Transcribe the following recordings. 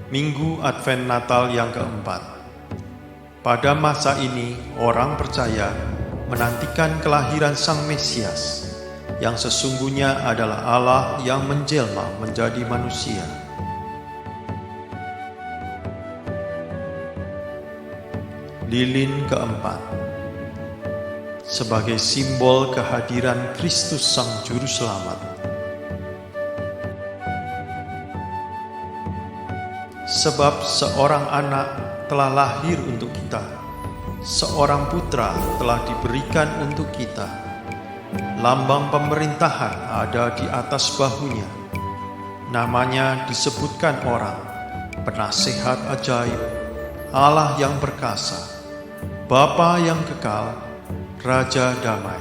Minggu Advent Natal yang keempat. Pada masa ini, orang percaya menantikan kelahiran Sang Mesias, yang sesungguhnya adalah Allah yang menjelma menjadi manusia. Lilin keempat. Sebagai simbol kehadiran Kristus Sang Juru Selamat. Sebab seorang anak telah lahir untuk kita, seorang putra telah diberikan untuk kita. Lambang pemerintahan ada di atas bahunya. Namanya disebutkan orang, Penasehat Ajaib, Allah yang perkasa, Bapa yang kekal, Raja Damai.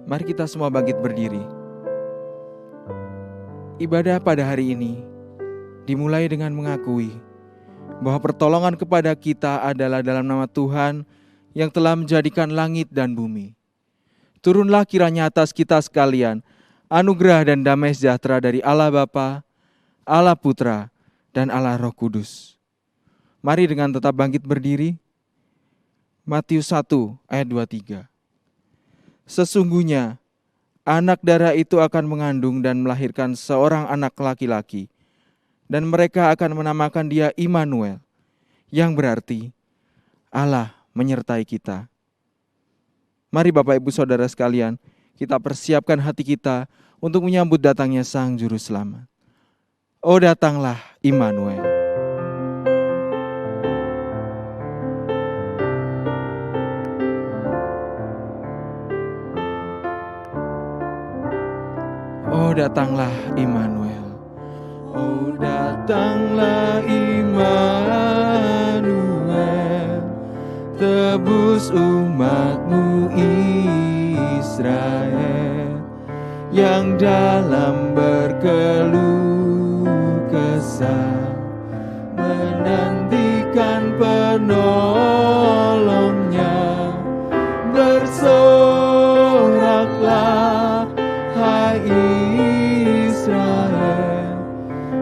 Mari kita semua bangkit berdiri. Ibadah pada hari ini dimulai dengan mengakui bahwa pertolongan kepada kita adalah dalam nama Tuhan yang telah menjadikan langit dan bumi. Turunlah kiranya atas kita sekalian anugerah dan damai sejahtera dari Allah Bapa, Allah Putra, dan Allah Roh Kudus. Mari dengan tetap bangkit berdiri. Matius 1 ayat 23. Sesungguhnya anak darah itu akan mengandung dan melahirkan seorang anak laki-laki, dan mereka akan menamakan dia Immanuel, yang berarti Allah menyertai kita. Mari Bapak Ibu Saudara sekalian, kita persiapkan hati kita untuk menyambut datangnya Sang Juru Selamat. Oh, datanglah Immanuel. Oh, datanglah Immanuel. Oh, datanglah Immanuel, tebus umatmu Israel, yang dalam berkeluh kesah menantikan penolongnya. Bersoraklah hai Israel,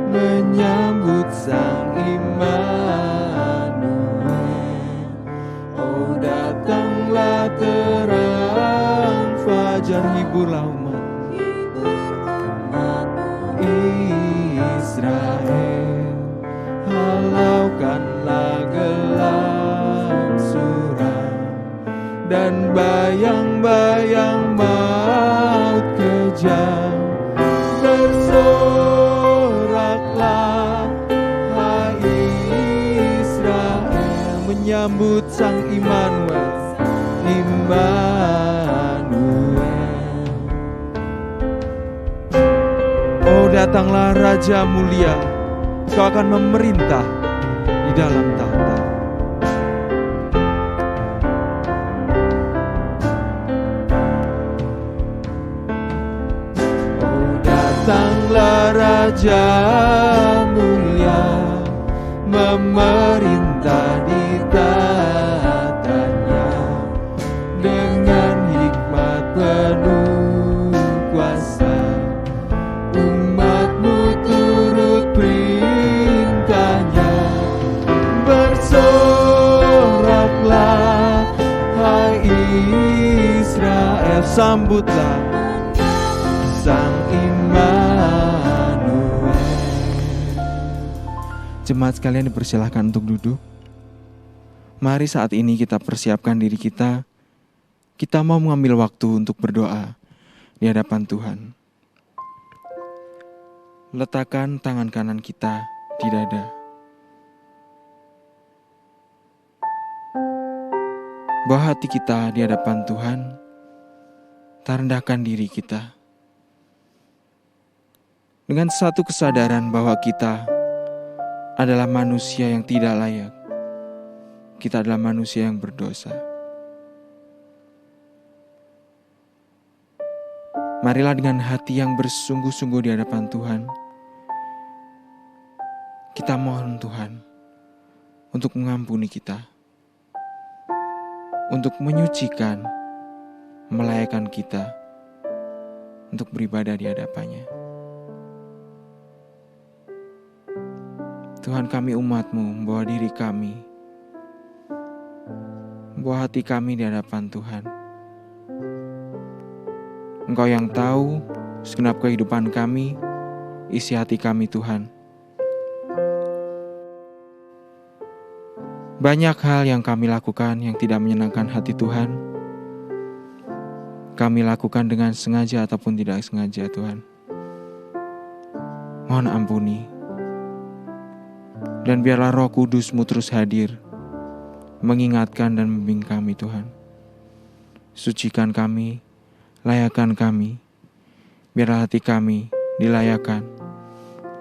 menyambut Sang Immanuel. Oh, datanglah terang fajar, hiburlah umat Israel, halaukanlah gelap suram dan bayang-bayang maut kejam. Bersoraklah hai Israel, menyambut Sang Immanuel, Immanuel. Oh, datanglah Raja mulia, Kau akan memerintah di dalam tahta. Datanglah Raja mulia, memerintah di tahtanya, dengan hikmat penuh kuasa. Umatmu turut perintahnya. Bersoraklah hai Israel, sambutlah Sang Immanuel. Jemaat sekalian dipersilahkan untuk duduk. Mari saat ini kita persiapkan diri kita. Kita mau mengambil waktu untuk berdoa di hadapan Tuhan. Letakkan tangan kanan kita di dada. Bawa hati kita di hadapan Tuhan, rendahkan diri kita. Dengan satu kesadaran bahwa kita adalah manusia yang tidak layak. Kita adalah manusia yang berdosa. Marilah dengan hati yang bersungguh-sungguh di hadapan Tuhan, kita mohon Tuhan untuk mengampuni kita, untuk menyucikan, melayakkan kita untuk beribadah di hadapannya. Tuhan, kami umat-Mu membawa diri kami, membawa hati kami di hadapan Tuhan. Engkau yang tahu segenap kehidupan kami, isi hati kami Tuhan. Banyak hal yang kami lakukan yang tidak menyenangkan hati Tuhan. Kami lakukan dengan sengaja ataupun tidak sengaja Tuhan. Mohon ampuni. Dan biarlah Roh Kudus-Mu terus hadir, mengingatkan dan membimbing kami Tuhan. Sucikan kami, layakkan kami, biarlah hati kami dilayakkan,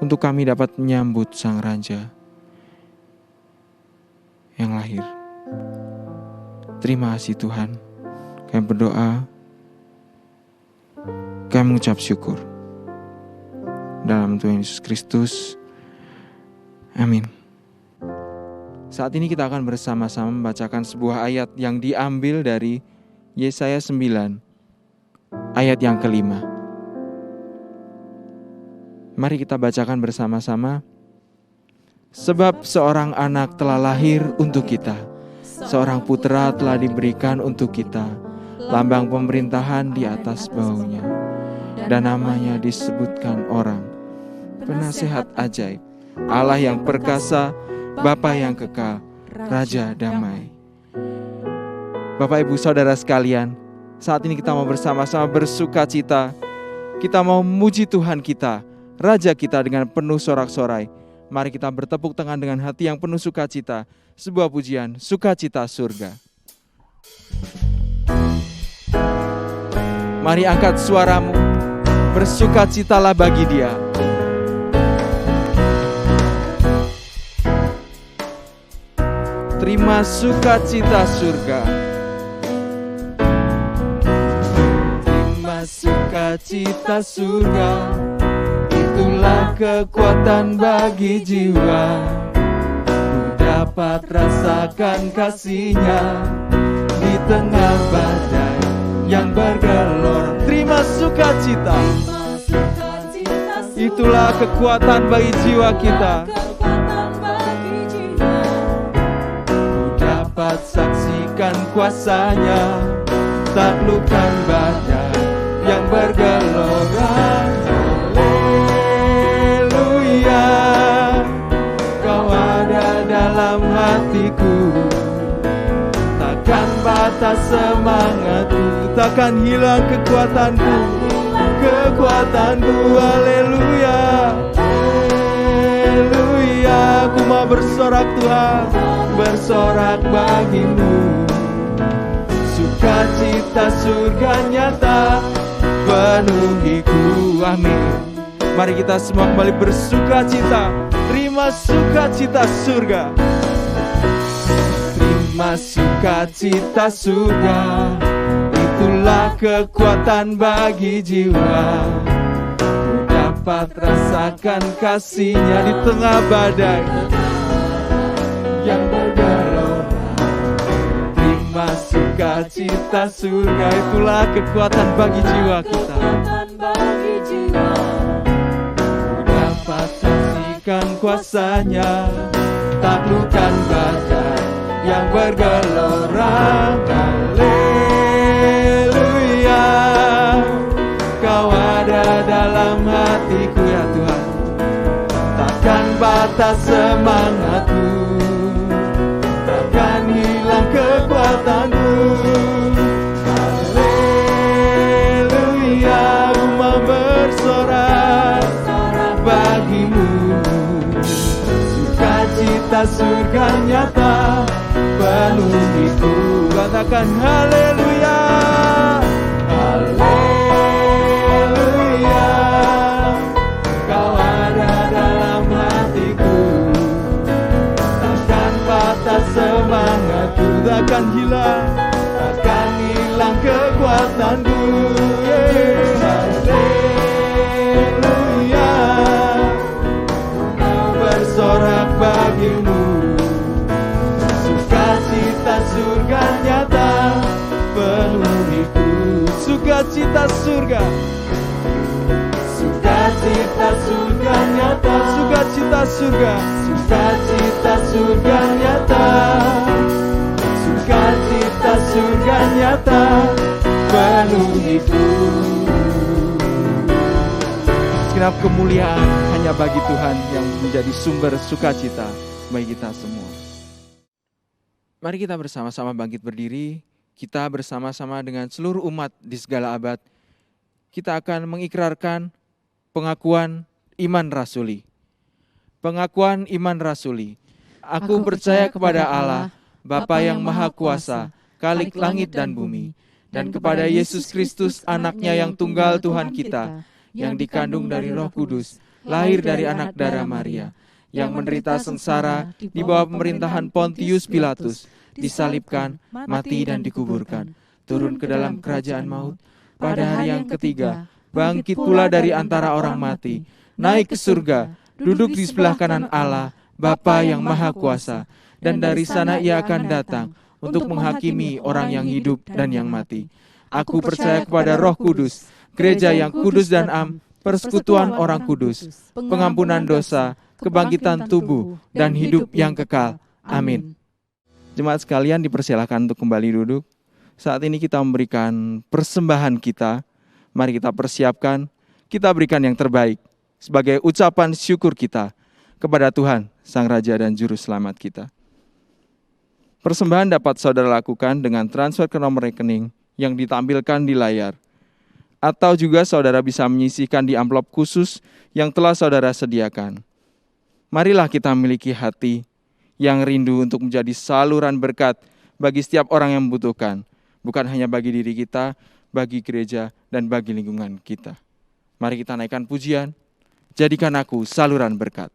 untuk kami dapat menyambut Sang Raja yang lahir. Terima kasih Tuhan. Kami berdoa, kami mengucap syukur. Dalam Tuhan Yesus Kristus. Amin. Saat ini kita akan bersama-sama membacakan sebuah ayat yang diambil dari Yesaya 9, ayat yang kelima. Mari kita bacakan bersama-sama. Sebab seorang anak telah lahir untuk kita, seorang putra telah diberikan untuk kita, lambang pemerintahan di atas bahunya, dan namanya disebutkan orang, Penasehat Ajaib, Allah yang perkasa, Bapa yang kekal, Raja damai. Bapak Ibu Saudara sekalian, saat ini kita mau bersama-sama bersuka cita. Kita mau memuji Tuhan kita, Raja kita dengan penuh sorak-sorai. Mari kita bertepuk tangan dengan hati yang penuh sukacita. Sebuah pujian, sukacita surga. Mari angkat suaramu, bersukacitalah bagi Dia. Terima sukacita surga. Terima sukacita surga. Itulah kekuatan bagi jiwa. Ku dapat rasakan kasih-Nya di tengah badai yang bergelora. Terima sukacita. Itulah kekuatan bagi jiwa kita. Dapat saksikan kuasa-Nya, taklukkan badai yang bergelora. Haleluya, Kau ada dalam hatiku. Takkan batas semangatku, takkan hilang kekuatanku. Haleluya, haleluya. Ku mau bersorak Tuhan, bersorak bagi-Mu. Sukacita surga nyata penuhiku. Amin. Mari kita semua kembali bersukacita. Terima sukacita surga. Terima sukacita surga. Itulah kekuatan bagi jiwa. Ku dapat rasakan kasih-Nya di tengah badai yang bergelora. Terima sukacita surga. Itulah kekuatan bagi jiwa kita. Ku dapat saksikan kuasa-Nya, taklukkan badai yang bergelora. Haleluya, Kau ada dalam hatiku ya Tuhan. Takkan batas semangatku, takkan hilang kekuatanku. Haleluya, sukacita surga nyata penuhiku. Katakan haleluya, haleluya, Kau ada dalam hatiku. Takkan patah semangatku, takkan hilang kekuatanku. Haleluya, Kau bersorak bagimu. Sukacita surga nyata penuhiku. Sukacita surga, sukacita surga nyata, sukacita surga, sukacita surga nyata, sukacita surga nyata penuhiku. Segenap kemuliaan hanya bagi Tuhan yang menjadi sumber sukacita bagi kita semua. Mari kita bersama-sama bangkit berdiri. Kita bersama-sama dengan seluruh umat di segala abad. Kita akan mengikrarkan pengakuan iman rasuli. Pengakuan iman rasuli. Aku percaya kepada Allah, Bapa yang Maha Kuasa, Khalik langit dan bumi, dan kepada Yesus Kristus, Anaknya yang tunggal Tuhan kita, yang dikandung dari Roh Kudus, lahir dari anak darah Maria, yang menderita sengsara di bawah pemerintahan Pontius Pilatus, disalibkan, mati dan dikuburkan, turun ke dalam kerajaan maut, pada hari yang ketiga, bangkit pula dari antara orang mati, naik ke surga, duduk di sebelah kanan Allah, Bapa yang Maha Kuasa, dan dari sana Ia akan datang untuk menghakimi orang yang hidup dan yang mati. Aku percaya kepada Roh Kudus, gereja yang kudus dan am, persekutuan orang kudus, pengampunan dosa, kebangkitan tubuh, dan hidup yang kekal. Amin. Jemaat sekalian dipersilakan untuk kembali duduk. Saat ini kita memberikan persembahan kita. Mari kita persiapkan, kita berikan yang terbaik sebagai ucapan syukur kita kepada Tuhan, Sang Raja dan Juru Selamat kita. Persembahan dapat saudara lakukan dengan transfer ke nomor rekening yang ditampilkan di layar. Atau juga saudara bisa menyisihkan di amplop khusus yang telah saudara sediakan. Marilah kita memiliki hati yang rindu untuk menjadi saluran berkat bagi setiap orang yang membutuhkan. Bukan hanya bagi diri kita, bagi gereja, dan bagi lingkungan kita. Mari kita naikkan pujian, jadikan aku saluran berkat.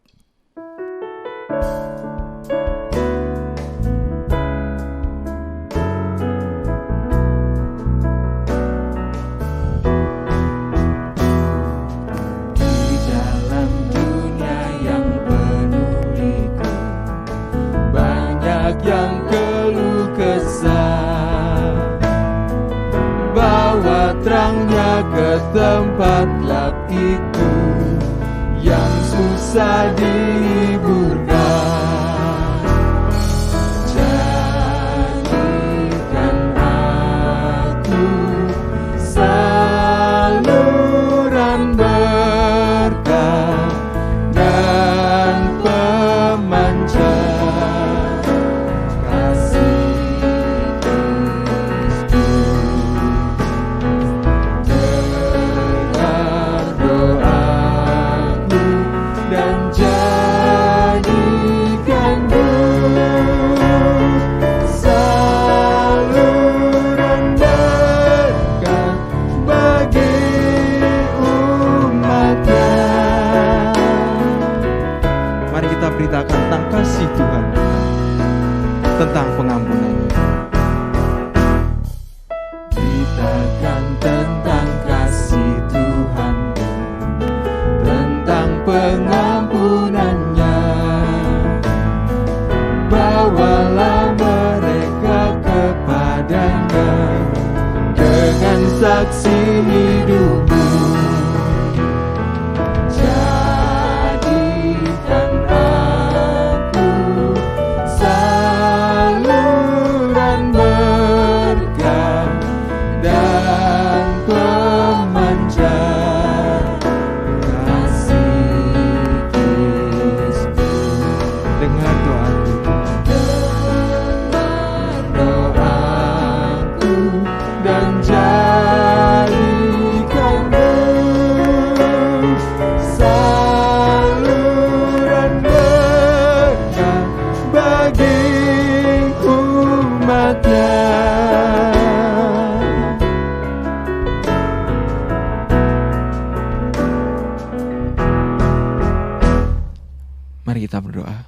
Yang keluh kesah, bawa terangnya ke tempat gelap itu yang susah dihiburkan. Jadikan aku saluran berkat dan pemancar dan kita berdoa.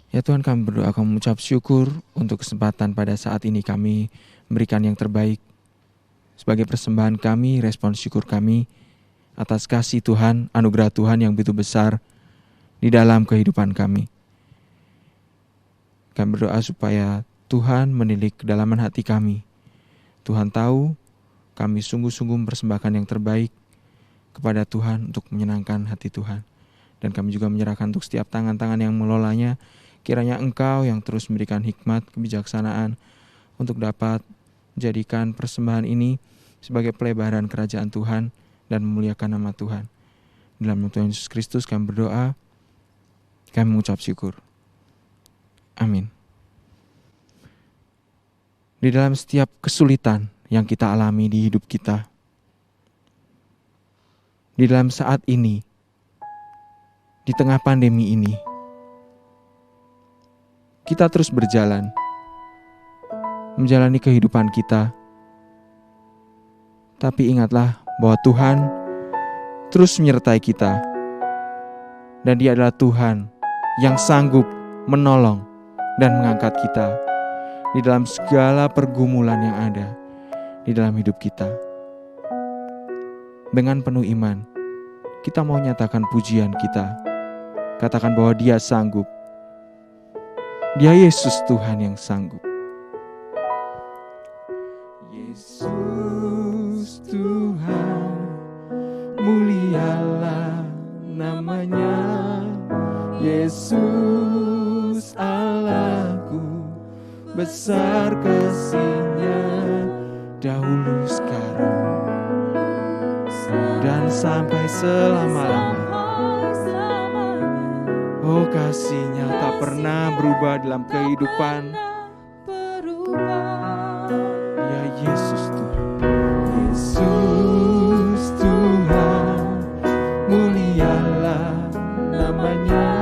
Ya Tuhan, kami berdoa, kami mengucap syukur untuk kesempatan pada saat ini kami memberikan yang terbaik. Sebagai persembahan kami, respon syukur kami atas kasih Tuhan, anugerah Tuhan yang begitu besar di dalam kehidupan kami. Kami berdoa supaya Tuhan menilik kedalaman hati kami. Tuhan tahu kami sungguh-sungguh mempersembahkan yang terbaik kepada Tuhan untuk menyenangkan hati Tuhan. Dan kami juga menyerahkan untuk setiap tangan-tangan yang mengelolanya. Kiranya Engkau yang terus memberikan hikmat, kebijaksanaan untuk dapat menjadikan persembahan ini sebagai pelebaran kerajaan Tuhan dan memuliakan nama Tuhan. Dalam nama Tuhan Yesus Kristus kami berdoa, kami mengucap syukur. Amin. Di dalam setiap kesulitan yang kita alami di hidup kita, di dalam saat ini, di tengah pandemi ini, kita terus berjalan, menjalani kehidupan kita. Tapi ingatlah bahwa Tuhan terus menyertai kita. Dan Dia adalah Tuhan yang sanggup menolong dan mengangkat kita di dalam segala pergumulan yang ada di dalam hidup kita. Dengan penuh iman, kita mau nyatakan pujian kita. Katakan bahwa Dia sanggup. Dia Yesus Tuhan yang sanggup. Yesus Tuhan, mulialah namanya. Yesus Allahku, besar kasih-Nya, dahulu, sekarang, dan sampai selama-lamanya. Oh, kasih-Nya tak pernah berubah dalam kehidupan. Ya Yesus Tuhan. Yesus Tuhan, mulialah namanya.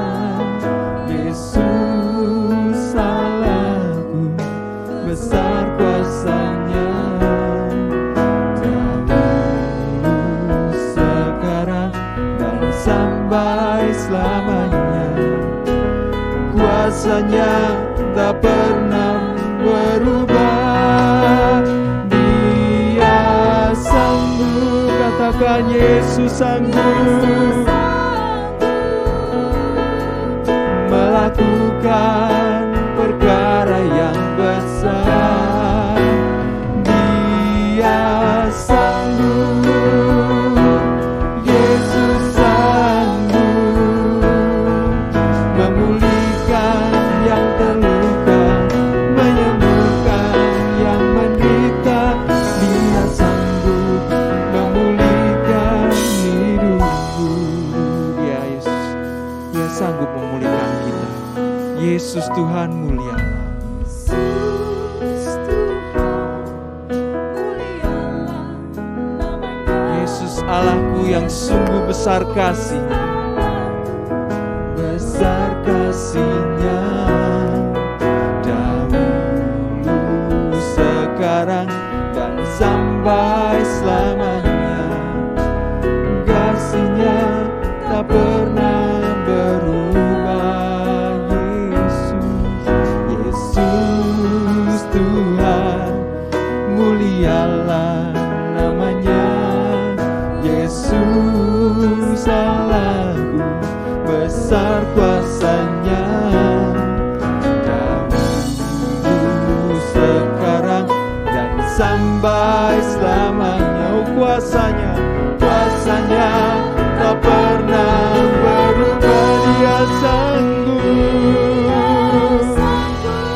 Yesus Allahku, besar kuasa-Nya, dahulu, sekarang, dan sampai selamanya. Kuasa-Nya tak pernah berubah. Dia sanggup, katakan Yesus sanggup melakukan perkara yang besar. Dia sanggup, Yesus sanggup memulihkan yang terluka, menyembuhkan yang menderita. Dia sanggup memulihkan hidupku. Dia Yesus, Dia sanggup memulihkan kita. Yesus Tuhan mulia. Yesus Allahku yang sungguh besar kasih-Nya, besar kasih-Nya, dahulu, sekarang, dan sampai selamanya. Kasih-Nya tak pernah berubah. Yesus Tuhan, mulialah namanya. Yesus Allahku, besar kuasa-Nya, dahulu, sekarang, dan sampai selamanya. Oh, kuasa-Nya, kuasa-Nya tak pernah berubah. Dia sanggup.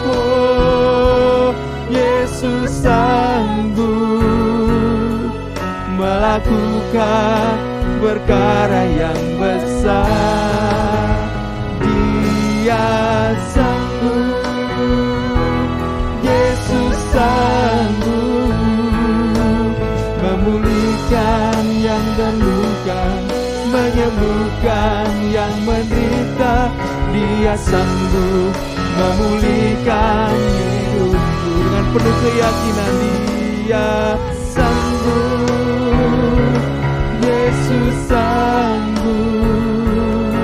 Oh, Yesus sanggup melakukan perkara yang besar. Dia sanggup, Yesus sanggup memulihkan yang terluka, menyembuhkan yang menderita. Dia sanggup memulihkan hidupku. Dengan penuh keyakinan Dia sanggup, Yesus sanggup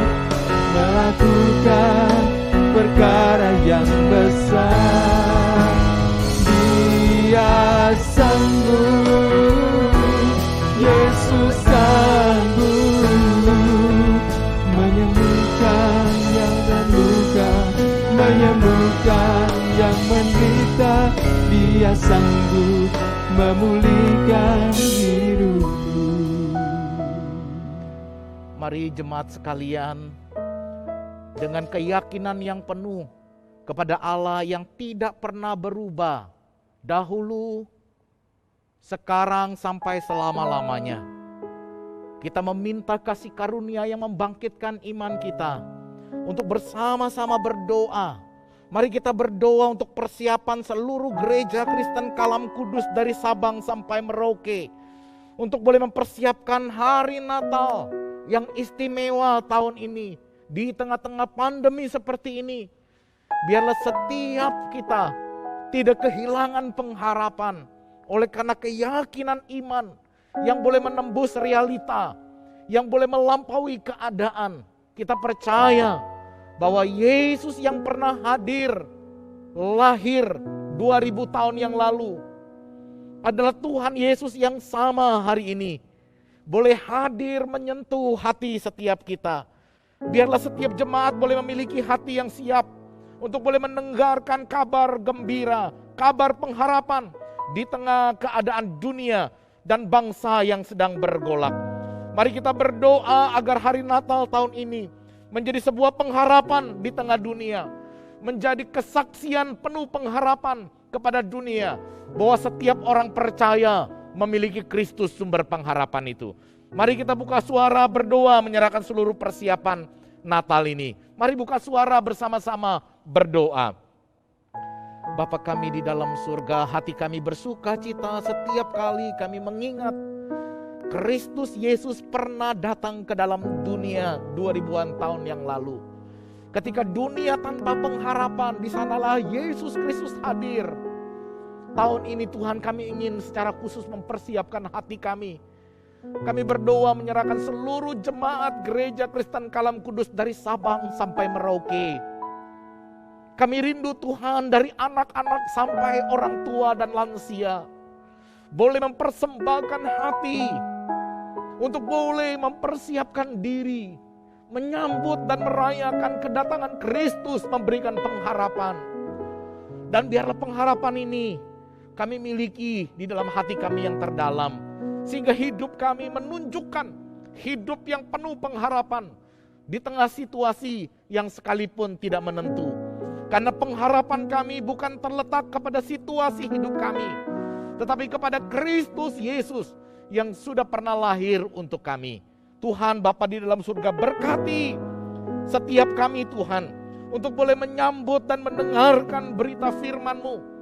sanggup memulihkan hidupku. Mari jemaat sekalian, dengan keyakinan yang penuh kepada Allah yang tidak pernah berubah, dahulu, sekarang sampai selama-lamanya, kita meminta kasih karunia yang membangkitkan iman kita untuk bersama-sama berdoa. Mari kita berdoa untuk persiapan seluruh gereja Kristen Kalam Kudus dari Sabang sampai Merauke, untuk boleh mempersiapkan hari Natal yang istimewa tahun ini. Di tengah-tengah pandemi seperti ini, biarlah setiap kita tidak kehilangan pengharapan oleh karena keyakinan iman yang boleh menembus realita, yang boleh melampaui keadaan. Kita percaya bahwa Yesus yang pernah hadir, lahir 2000 tahun yang lalu, adalah Tuhan Yesus yang sama hari ini. Boleh hadir menyentuh hati setiap kita. Biarlah setiap jemaat boleh memiliki hati yang siap untuk boleh mendengarkan kabar gembira, kabar pengharapan di tengah keadaan dunia dan bangsa yang sedang bergolak. Mari kita berdoa agar hari Natal tahun ini menjadi sebuah pengharapan di tengah dunia, menjadi kesaksian penuh pengharapan kepada dunia bahwa setiap orang percaya memiliki Kristus sumber pengharapan itu. Mari kita buka suara berdoa menyerahkan seluruh persiapan Natal ini. Mari buka suara bersama-sama berdoa. Bapa kami di dalam surga, hati kami bersuka cita setiap kali kami mengingat Kristus Yesus pernah datang ke dalam dunia 2000-an tahun yang lalu. Ketika dunia tanpa pengharapan, di sanalah Yesus Kristus hadir. Tahun ini Tuhan, kami ingin secara khusus mempersiapkan hati kami. Kami berdoa menyerahkan seluruh jemaat gereja Kristen Kalam Kudus dari Sabang sampai Merauke. Kami rindu Tuhan, dari anak-anak sampai orang tua dan lansia, boleh mempersembahkan hati untuk boleh mempersiapkan diri, menyambut dan merayakan kedatangan Kristus, memberikan pengharapan. Dan biarlah pengharapan ini kami miliki di dalam hati kami yang terdalam, sehingga hidup kami menunjukkan hidup yang penuh pengharapan di tengah situasi yang sekalipun tidak menentu. Karena pengharapan kami bukan terletak kepada situasi hidup kami, tetapi kepada Kristus Yesus yang sudah pernah lahir untuk kami. Tuhan Bapa di dalam surga, berkati setiap kami Tuhan, untuk boleh menyambut dan mendengarkan berita firman-Mu.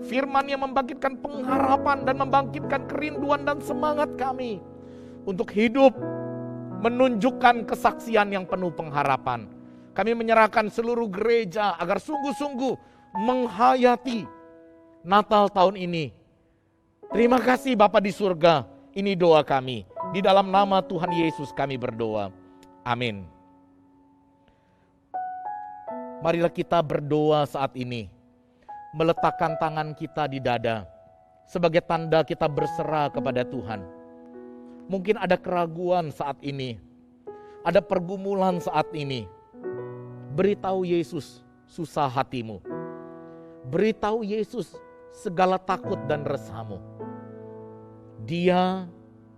Firman yang membangkitkan pengharapan dan membangkitkan kerinduan dan semangat kami untuk hidup menunjukkan kesaksian yang penuh pengharapan. Kami menyerahkan seluruh gereja agar sungguh-sungguh menghayati Natal tahun ini. Terima kasih Bapa di surga, ini doa kami. Di dalam nama Tuhan Yesus kami berdoa. Amin. Marilah kita berdoa saat ini, meletakkan tangan kita di dada sebagai tanda kita berserah kepada Tuhan. Mungkin ada keraguan saat ini, ada pergumulan saat ini. Beritahu Yesus susah hatimu. Beritahu Yesus segala takut dan resahmu. Dia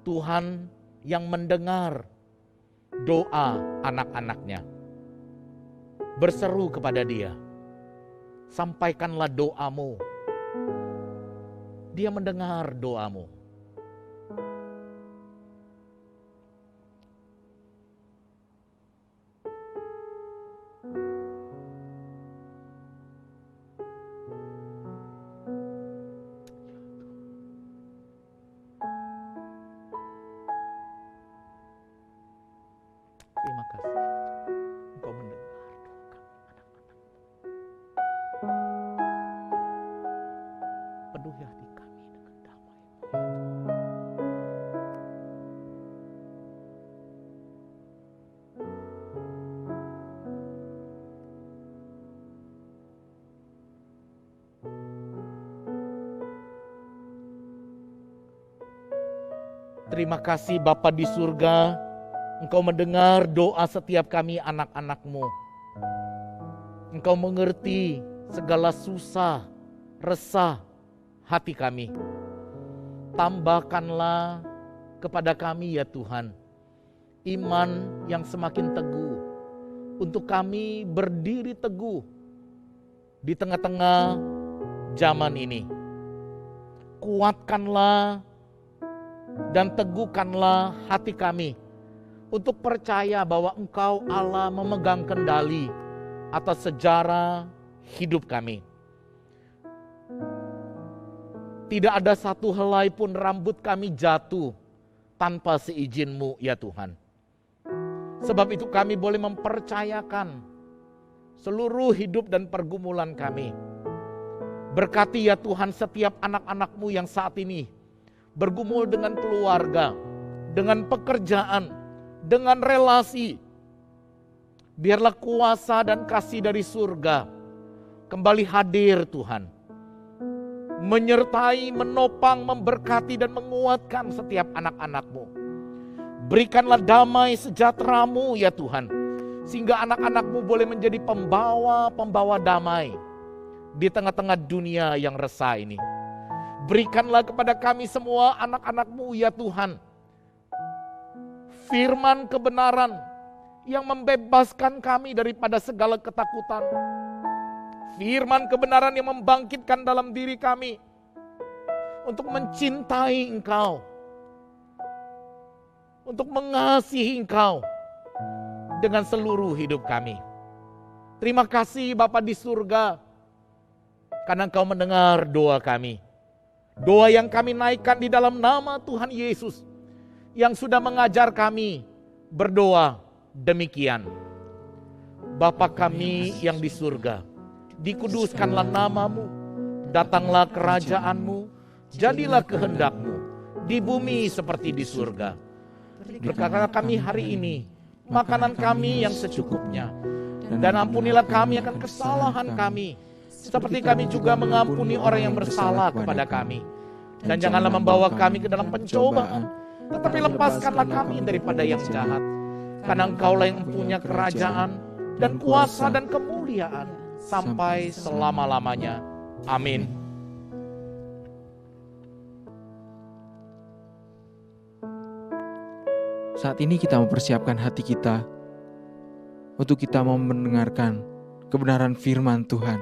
Tuhan yang mendengar doa anak-anaknya. Berseru kepada Dia. Sampaikanlah doamu. Dia mendengar doamu. Terima kasih. Engkau mendengar doa kami, anak-anak. Penuhi hati kami dengan damai. Terima kasih Bapa di surga, Engkau mendengar doa setiap kami anak-anak-Mu. Engkau mengerti segala susah, resah hati kami. Tambahkanlah kepada kami ya Tuhan, iman yang semakin teguh, untuk kami berdiri teguh di tengah-tengah zaman ini. Kuatkanlah dan teguhkanlah hati kami untuk percaya bahwa Engkau Allah memegang kendali atas sejarah hidup kami. Tidak ada satu helai pun rambut kami jatuh tanpa seizin-Mu ya Tuhan. Sebab itu kami boleh mempercayakan seluruh hidup dan pergumulan kami. Berkati ya Tuhan setiap anak-anak-Mu yang saat ini bergumul dengan keluarga, dengan pekerjaan, dengan relasi. Biarlah kuasa dan kasih dari surga kembali hadir Tuhan, menyertai, menopang, memberkati dan menguatkan setiap anak-anak-Mu. Berikanlah damai sejahtera-Mu ya Tuhan, sehingga anak-anak-Mu boleh menjadi pembawa-pembawa damai di tengah-tengah dunia yang resah ini. Berikanlah kepada kami semua anak-anak-Mu ya Tuhan, firman kebenaran yang membebaskan kami daripada segala ketakutan. Firman kebenaran yang membangkitkan dalam diri kami untuk mencintai Engkau, untuk mengasihi Engkau dengan seluruh hidup kami. Terima kasih Bapa di surga, karena Engkau mendengar doa kami. Doa yang kami naikkan di dalam nama Tuhan Yesus, yang sudah mengajar kami berdoa demikian. Bapa kami yang di surga, dikuduskanlah nama-Mu, datanglah kerajaan-Mu, jadilah kehendak-Mu di bumi seperti di surga. Berkatalah kami hari ini makanan kami yang secukupnya, dan ampunilah kami akan kesalahan kami, seperti kami juga mengampuni orang yang bersalah kepada kami. Dan janganlah membawa kami ke dalam pencobaan, tetapi lepaskanlah kami daripada yang jahat. Karena Engkaulah yang mempunyai kerajaan dan kuasa dan kemuliaan sampai selama-lamanya. Amin. Saat ini kita mempersiapkan hati kita untuk kita mau mendengarkan kebenaran firman Tuhan.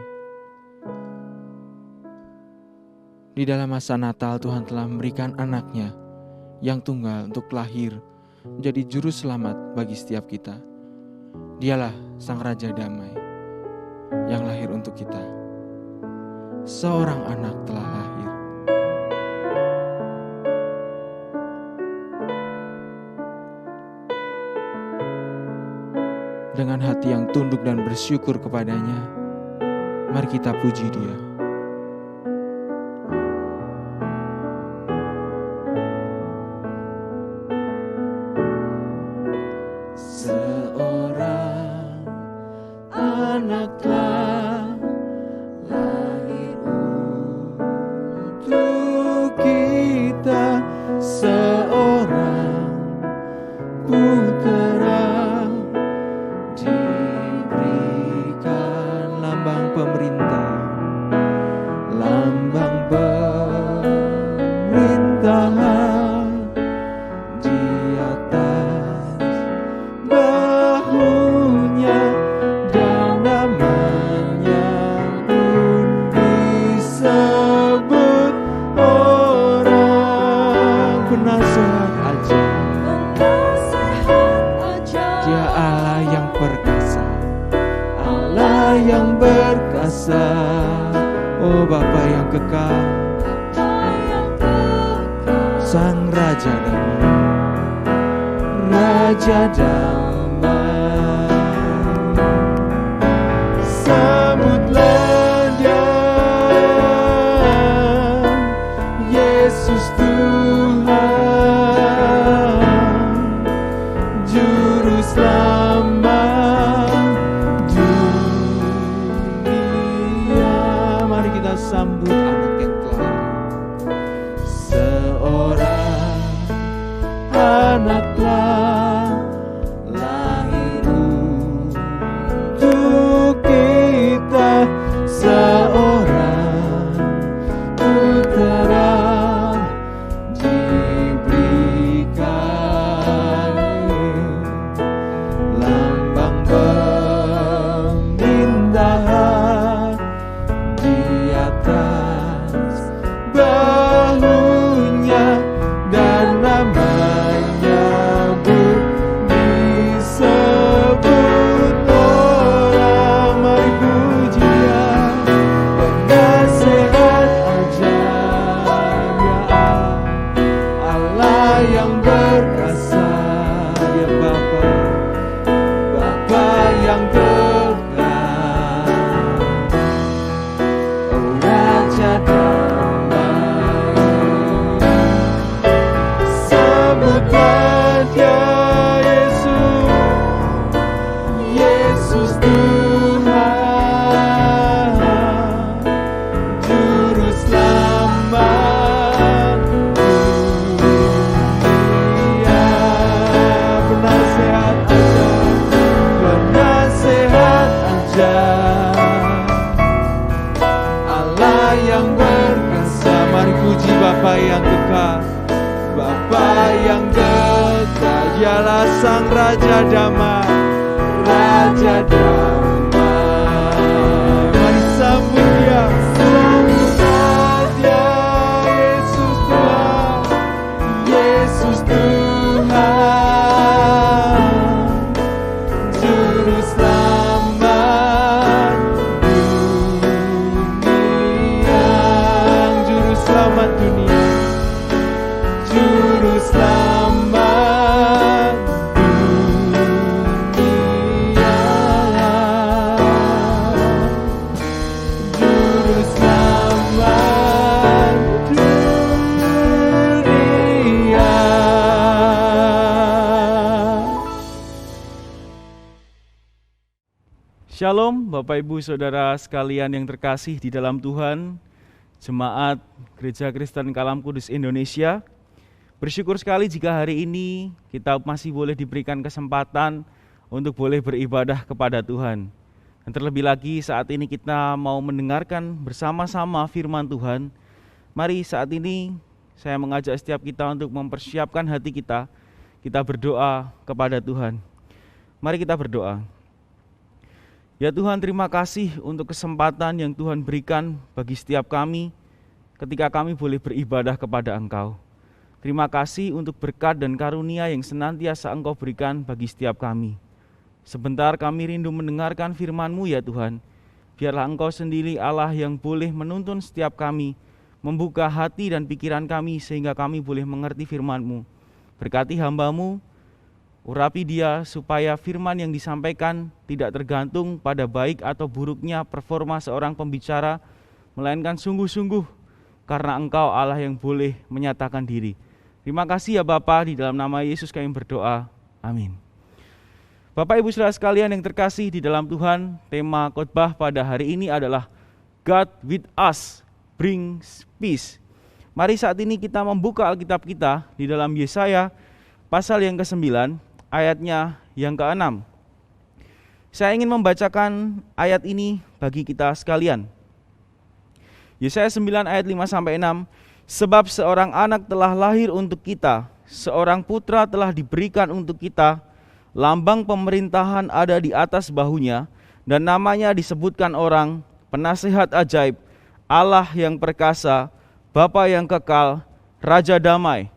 Di dalam masa Natal, Tuhan telah memberikan anaknya yang tunggal untuk lahir menjadi juru selamat bagi setiap kita. Dialah Sang Raja Damai yang lahir untuk kita. Seorang anak telah lahir. Dengan hati yang tunduk dan bersyukur kepadanya, mari kita puji Dia. Seorang anak telah lahir untuk kita, seorang putera diberikan lambang pemerintah, lambang pemerintahan di atas bahunya, dan namanya pun disebut orang penasehat ajaib. Dia Allah yang perkasa, Allah yang berkasa, oh Bapa yang kekal, Sang Raja Damai, Raja Damai. Sambutlah Dia, Yesus Tuhan, Juru Selamat dunia. Mari kita sambut anak yang telah lahir. Seorang anak telah lahir untuk kita, seorang putera namanya pun disebut orang. Mari puji Dia, penasehat ajaib ya Allah yang berkasa, ya Bapa yang kekal, oh Raja damai. Sebutlah Dia Yesus, Yesus Tuhan, Juru Selamat dunia. Penasehat ajaib, penasehat ajaib, Allah yang berkasa. Mari puji Bapa yang kekal, Bapa yang kekal, Dialah Sang Raja Damai, Raja Damai. Mari sambut Dia, sambut Dia, Yesus Tuhan, Yesus Tuhan, Juru Selamat dunia, Juru Selamat dunia, Juru Selamat dunia, Juru Selamat dunia. Shalom Bapak Ibu Saudara sekalian yang terkasih di dalam Tuhan, Jemaat Gereja Kristen Kalam Kudus Indonesia. Bersyukur sekali jika hari ini kita masih boleh diberikan kesempatan untuk boleh beribadah kepada Tuhan. Dan terlebih lagi saat ini kita mau mendengarkan bersama-sama firman Tuhan. Mari saat ini saya mengajak setiap kita untuk mempersiapkan hati kita berdoa kepada Tuhan. Mari kita berdoa. Ya Tuhan, terima kasih untuk kesempatan yang Tuhan berikan bagi setiap kami ketika kami boleh beribadah kepada Engkau. Terima kasih untuk berkat dan karunia yang senantiasa Engkau berikan bagi setiap kami. Sebentar kami rindu mendengarkan firman-Mu ya Tuhan. Biarlah Engkau sendiri Allah yang boleh menuntun setiap kami, membuka hati dan pikiran kami sehingga kami boleh mengerti firman-Mu. Berkati hamba-Mu, urapi dia supaya firman yang disampaikan tidak tergantung pada baik atau buruknya performa seorang pembicara, melainkan sungguh-sungguh karena Engkau Allah yang boleh menyatakan diri. Terima kasih ya Bapa, di dalam nama Yesus kami berdoa. Amin. Bapak Ibu Saudara sekalian yang terkasih di dalam Tuhan, tema khotbah pada hari ini adalah God with us brings peace. Mari saat ini kita membuka Alkitab kita di dalam Yesaya pasal yang ke-9, ayatnya yang ke-6. Saya ingin membacakan ayat ini bagi kita sekalian. Yesaya 9 ayat 5-6. Sebab seorang anak telah lahir untuk kita, seorang putra telah diberikan untuk kita, lambang pemerintahan ada di atas bahunya, dan namanya disebutkan orang, Penasehat Ajaib, Allah yang perkasa, Bapa yang kekal, Raja Damai.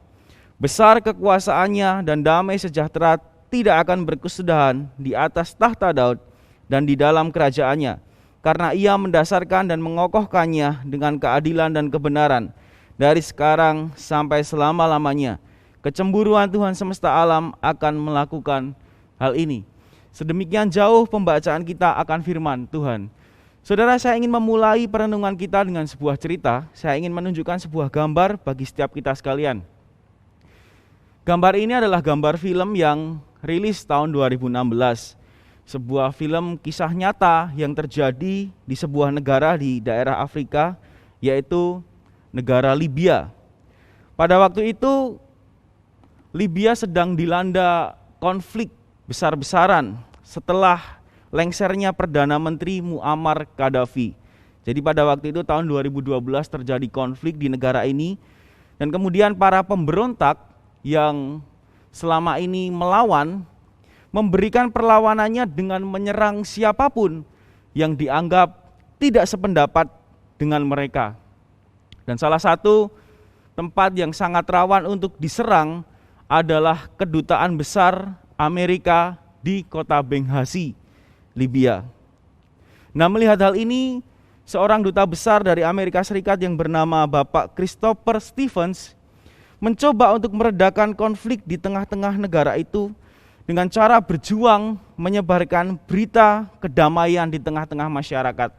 Besar kekuasaannya dan damai sejahtera tidak akan berkesudahan di atas tahta Daud dan di dalam kerajaannya, karena ia mendasarkan dan mengokohkannya dengan keadilan dan kebenaran dari sekarang sampai selama-lamanya. Kecemburuan Tuhan semesta alam akan melakukan hal ini. Sedemikian jauh pembacaan kita akan firman Tuhan. Saudara, saya ingin memulai perenungan kita dengan sebuah cerita. Saya ingin menunjukkan sebuah gambar bagi setiap kita sekalian. Gambar ini adalah gambar film yang rilis tahun 2016. Sebuah film kisah nyata yang terjadi di sebuah negara di daerah Afrika, yaitu negara Libya. Pada waktu itu, Libya sedang dilanda konflik besar-besaran setelah lengsernya Perdana Menteri Muammar Gaddafi. Jadi pada waktu itu tahun 2012 terjadi konflik di negara ini, dan kemudian para pemberontak yang selama ini melawan, memberikan perlawanannya dengan menyerang siapapun yang dianggap tidak sependapat dengan mereka. Dan salah satu tempat yang sangat rawan untuk diserang adalah kedutaan besar Amerika di kota Benghazi, Libya. Nah, melihat hal ini, seorang duta besar dari Amerika Serikat yang bernama Bapak Christopher Stevens mencoba untuk meredakan konflik di tengah-tengah negara itu dengan cara berjuang menyebarkan berita kedamaian di tengah-tengah masyarakat.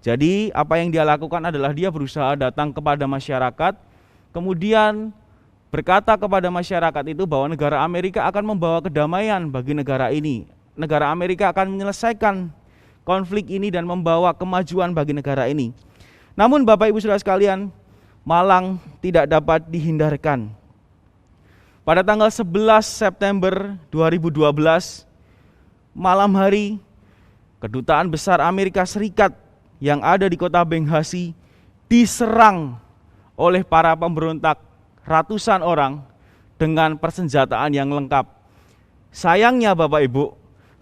Jadi apa yang dia lakukan adalah dia berusaha datang kepada masyarakat, kemudian berkata kepada masyarakat itu bahwa negara Amerika akan membawa kedamaian bagi negara ini. Negara Amerika akan menyelesaikan konflik ini dan membawa kemajuan bagi negara ini. Namun Bapak Ibu Saudara sekalian, malang tidak dapat dihindarkan. Pada tanggal 11 September 2012, malam hari, kedutaan besar Amerika Serikat yang ada di kota Benghazi diserang oleh para pemberontak ratusan orang dengan persenjataan yang lengkap. Sayangnya Bapak Ibu,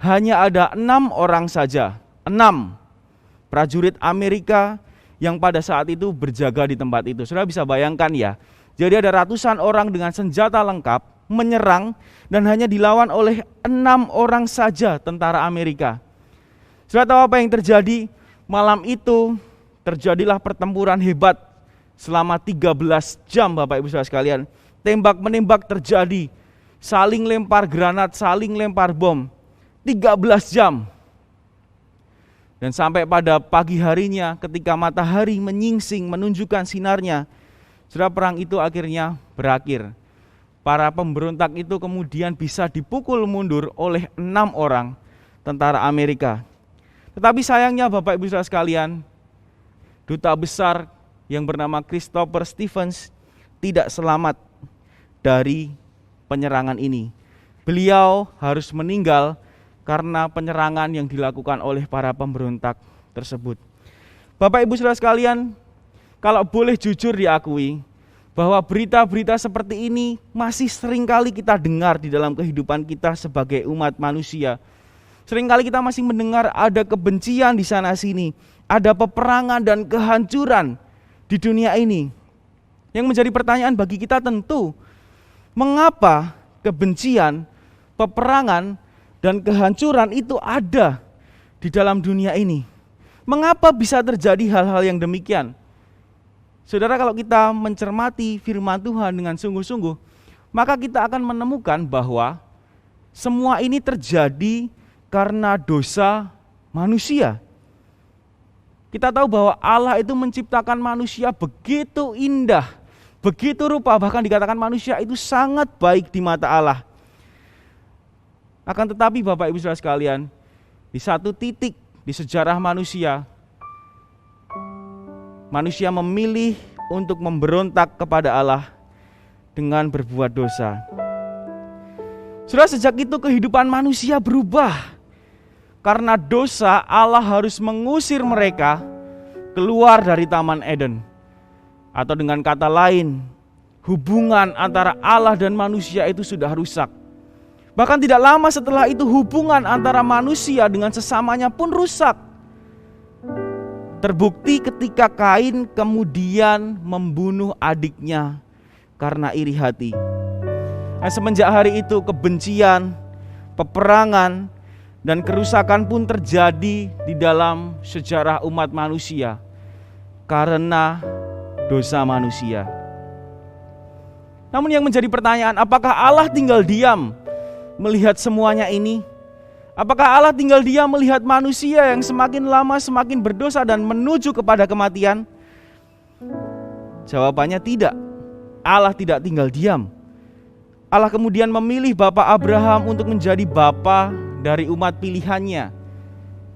hanya ada 6 orang saja, 6 prajurit Amerika yang pada saat itu berjaga di tempat itu. Saudara bisa bayangkan ya, jadi ada ratusan orang dengan senjata lengkap menyerang dan hanya dilawan oleh 6 orang saja tentara Amerika. Saudara tahu apa yang terjadi? Malam itu terjadilah pertempuran hebat selama 13 jam Bapak Ibu Saudara sekalian. Tembak-menembak terjadi, saling lempar granat, saling lempar bom, 13 jam. Dan sampai pada pagi harinya ketika matahari menyingsing menunjukkan sinarnya, saudara, perang itu akhirnya berakhir. Para pemberontak itu kemudian bisa dipukul mundur oleh 6 orang tentara Amerika. Tetapi sayangnya Bapak Ibu Saudara sekalian, duta besar yang bernama Christopher Stevens tidak selamat dari penyerangan ini. Beliau harus meninggal karena penyerangan yang dilakukan oleh para pemberontak tersebut. Bapak Ibu Saudara sekalian, kalau boleh jujur diakui bahwa berita-berita seperti ini masih seringkali kita dengar di dalam kehidupan kita sebagai umat manusia. Seringkali kita masih mendengar ada kebencian di sana sini, ada peperangan dan kehancuran di dunia ini. Yang menjadi pertanyaan bagi kita tentu, mengapa kebencian, peperangan, dan kehancuran itu ada di dalam dunia ini? Mengapa bisa terjadi hal-hal yang demikian? Saudara, kalau kita mencermati firman Tuhan dengan sungguh-sungguh, maka kita akan menemukan bahwa semua ini terjadi karena dosa manusia. Kita tahu bahwa Allah itu menciptakan manusia begitu indah, begitu rupa, bahkan dikatakan manusia itu sangat baik di mata Allah. Akan tetapi Bapak Ibu Saudara sekalian, di satu titik di sejarah manusia memilih untuk memberontak kepada Allah dengan berbuat dosa. Saudara, sejak itu kehidupan manusia berubah. Karena dosa, Allah harus mengusir mereka keluar dari Taman Eden. Atau dengan kata lain, hubungan antara Allah dan manusia itu sudah rusak. Bahkan tidak lama setelah itu hubungan antara manusia dengan sesamanya pun rusak. Terbukti ketika Kain kemudian membunuh adiknya karena iri hati. Nah, semenjak hari itu kebencian, peperangan, dan kerusakan pun terjadi di dalam sejarah umat manusia karena dosa manusia. Namun yang menjadi pertanyaan, apakah Allah tinggal diam melihat semuanya ini? Apakah Allah tinggal diam melihat manusia yang semakin lama semakin berdosa dan menuju kepada kematian? Jawabannya tidak. Allah tidak tinggal diam. Allah kemudian memilih Bapak Abraham untuk menjadi bapa dari umat pilihannya,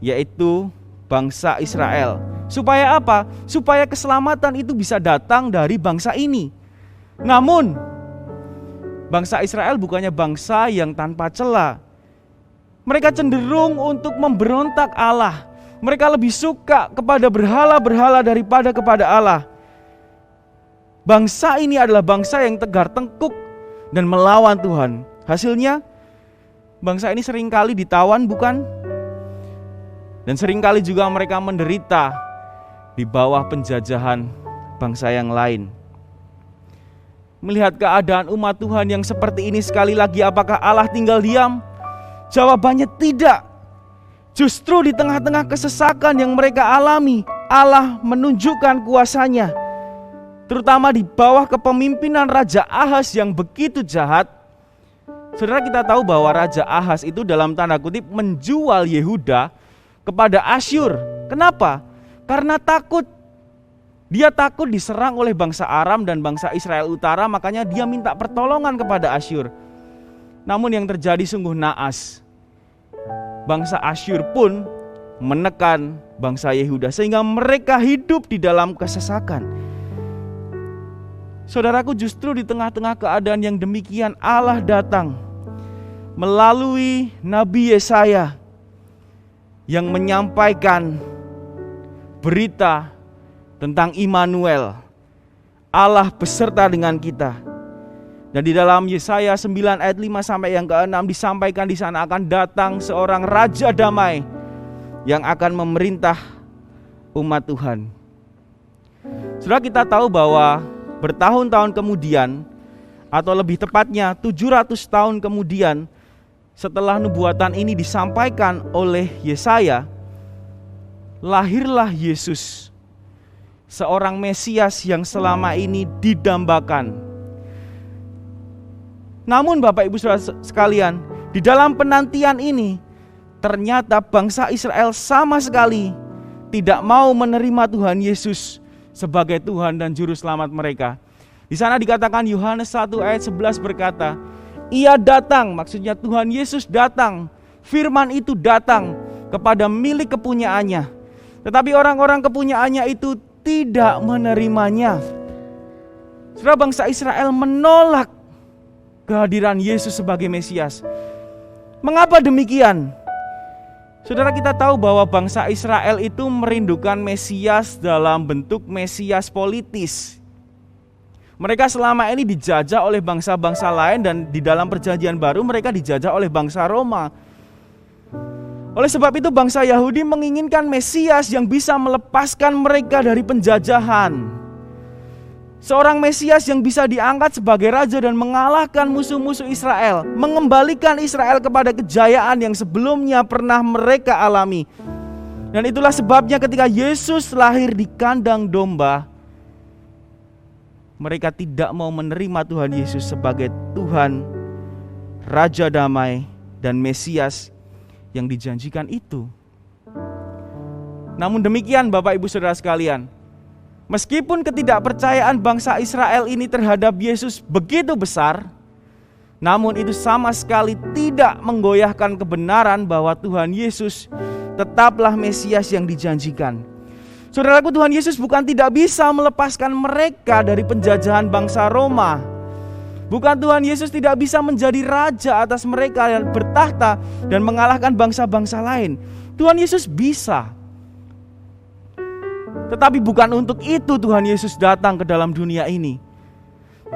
yaitu bangsa Israel. Supaya apa? Supaya keselamatan itu bisa datang dari bangsa ini. Namun bangsa Israel bukannya bangsa yang tanpa cela. Mereka cenderung untuk memberontak Allah. Mereka lebih suka kepada berhala-berhala daripada kepada Allah. Bangsa ini adalah bangsa yang tegar tengkuk dan melawan Tuhan. Hasilnya, bangsa ini seringkali ditawan, bukan? Dan seringkali juga mereka menderita di bawah penjajahan bangsa yang lain. melihat keadaan umat Tuhan yang seperti ini sekali lagi, apakah Allah tinggal diam? Jawabannya tidak. Justru di tengah-tengah kesesakan yang mereka alami, Allah menunjukkan kuasa-Nya. Terutama di bawah kepemimpinan Raja Ahaz yang begitu jahat. Saudara, kita tahu bahwa Raja Ahaz itu dalam tanda kutip menjual Yehuda kepada Asyur. Kenapa? Karena takut. Dia takut diserang oleh bangsa Aram dan bangsa Israel Utara, makanya dia minta pertolongan kepada Asyur. Namun yang terjadi sungguh naas. Bangsa Asyur pun menekan bangsa Yehuda sehingga mereka hidup di dalam kesesakan. Saudaraku, justru di tengah-tengah keadaan yang demikian Allah datang melalui Nabi Yesaya yang menyampaikan berita tentang Immanuel, Allah beserta dengan kita. Dan di dalam Yesaya 9 ayat 5 sampai yang ke-6 disampaikan di sana akan datang seorang Raja Damai yang akan memerintah umat Tuhan. Saudara, kita tahu bahwa bertahun-tahun kemudian, atau lebih tepatnya 700 tahun kemudian setelah nubuatan ini disampaikan oleh Yesaya, lahirlah Yesus, seorang Mesias yang selama ini didambakan. Namun Bapak Ibu Saudara sekalian, di dalam penantian ini ternyata bangsa Israel sama sekali tidak mau menerima Tuhan Yesus sebagai Tuhan dan Juru Selamat mereka. Di sana dikatakan Yohanes 1 ayat 11 berkata, Ia datang, maksudnya Tuhan Yesus datang, firman itu datang kepada milik kepunyaannya. Tetapi orang-orang kepunyaannya itu tidak menerimanya. Saudara, bangsa Israel menolak kehadiran Yesus sebagai Mesias. Mengapa demikian? Saudara, kita tahu bahwa bangsa Israel itu merindukan Mesias dalam bentuk Mesias politis. Mereka selama ini dijajah oleh bangsa-bangsa lain, dan di dalam perjanjian baru mereka dijajah oleh bangsa Roma. Oleh sebab itu bangsa Yahudi menginginkan Mesias yang bisa melepaskan mereka dari penjajahan. Seorang Mesias yang bisa diangkat sebagai raja dan mengalahkan musuh-musuh Israel, mengembalikan Israel kepada kejayaan yang sebelumnya pernah mereka alami. Dan itulah sebabnya ketika Yesus lahir di kandang domba, mereka tidak mau menerima Tuhan Yesus sebagai Tuhan, Raja Damai, dan Mesias yang dijanjikan itu. Namun demikian Bapak Ibu Saudara sekalian, meskipun ketidakpercayaan bangsa Israel ini terhadap Yesus begitu besar, namun itu sama sekali tidak menggoyahkan kebenaran bahwa Tuhan Yesus tetaplah Mesias yang dijanjikan. Saudaraku, Tuhan Yesus bukan tidak bisa melepaskan mereka dari penjajahan bangsa Roma. Bukan Tuhan Yesus tidak bisa menjadi raja atas mereka dan bertahta dan mengalahkan bangsa-bangsa lain. Tuhan Yesus bisa. Tetapi bukan untuk itu Tuhan Yesus datang ke dalam dunia ini.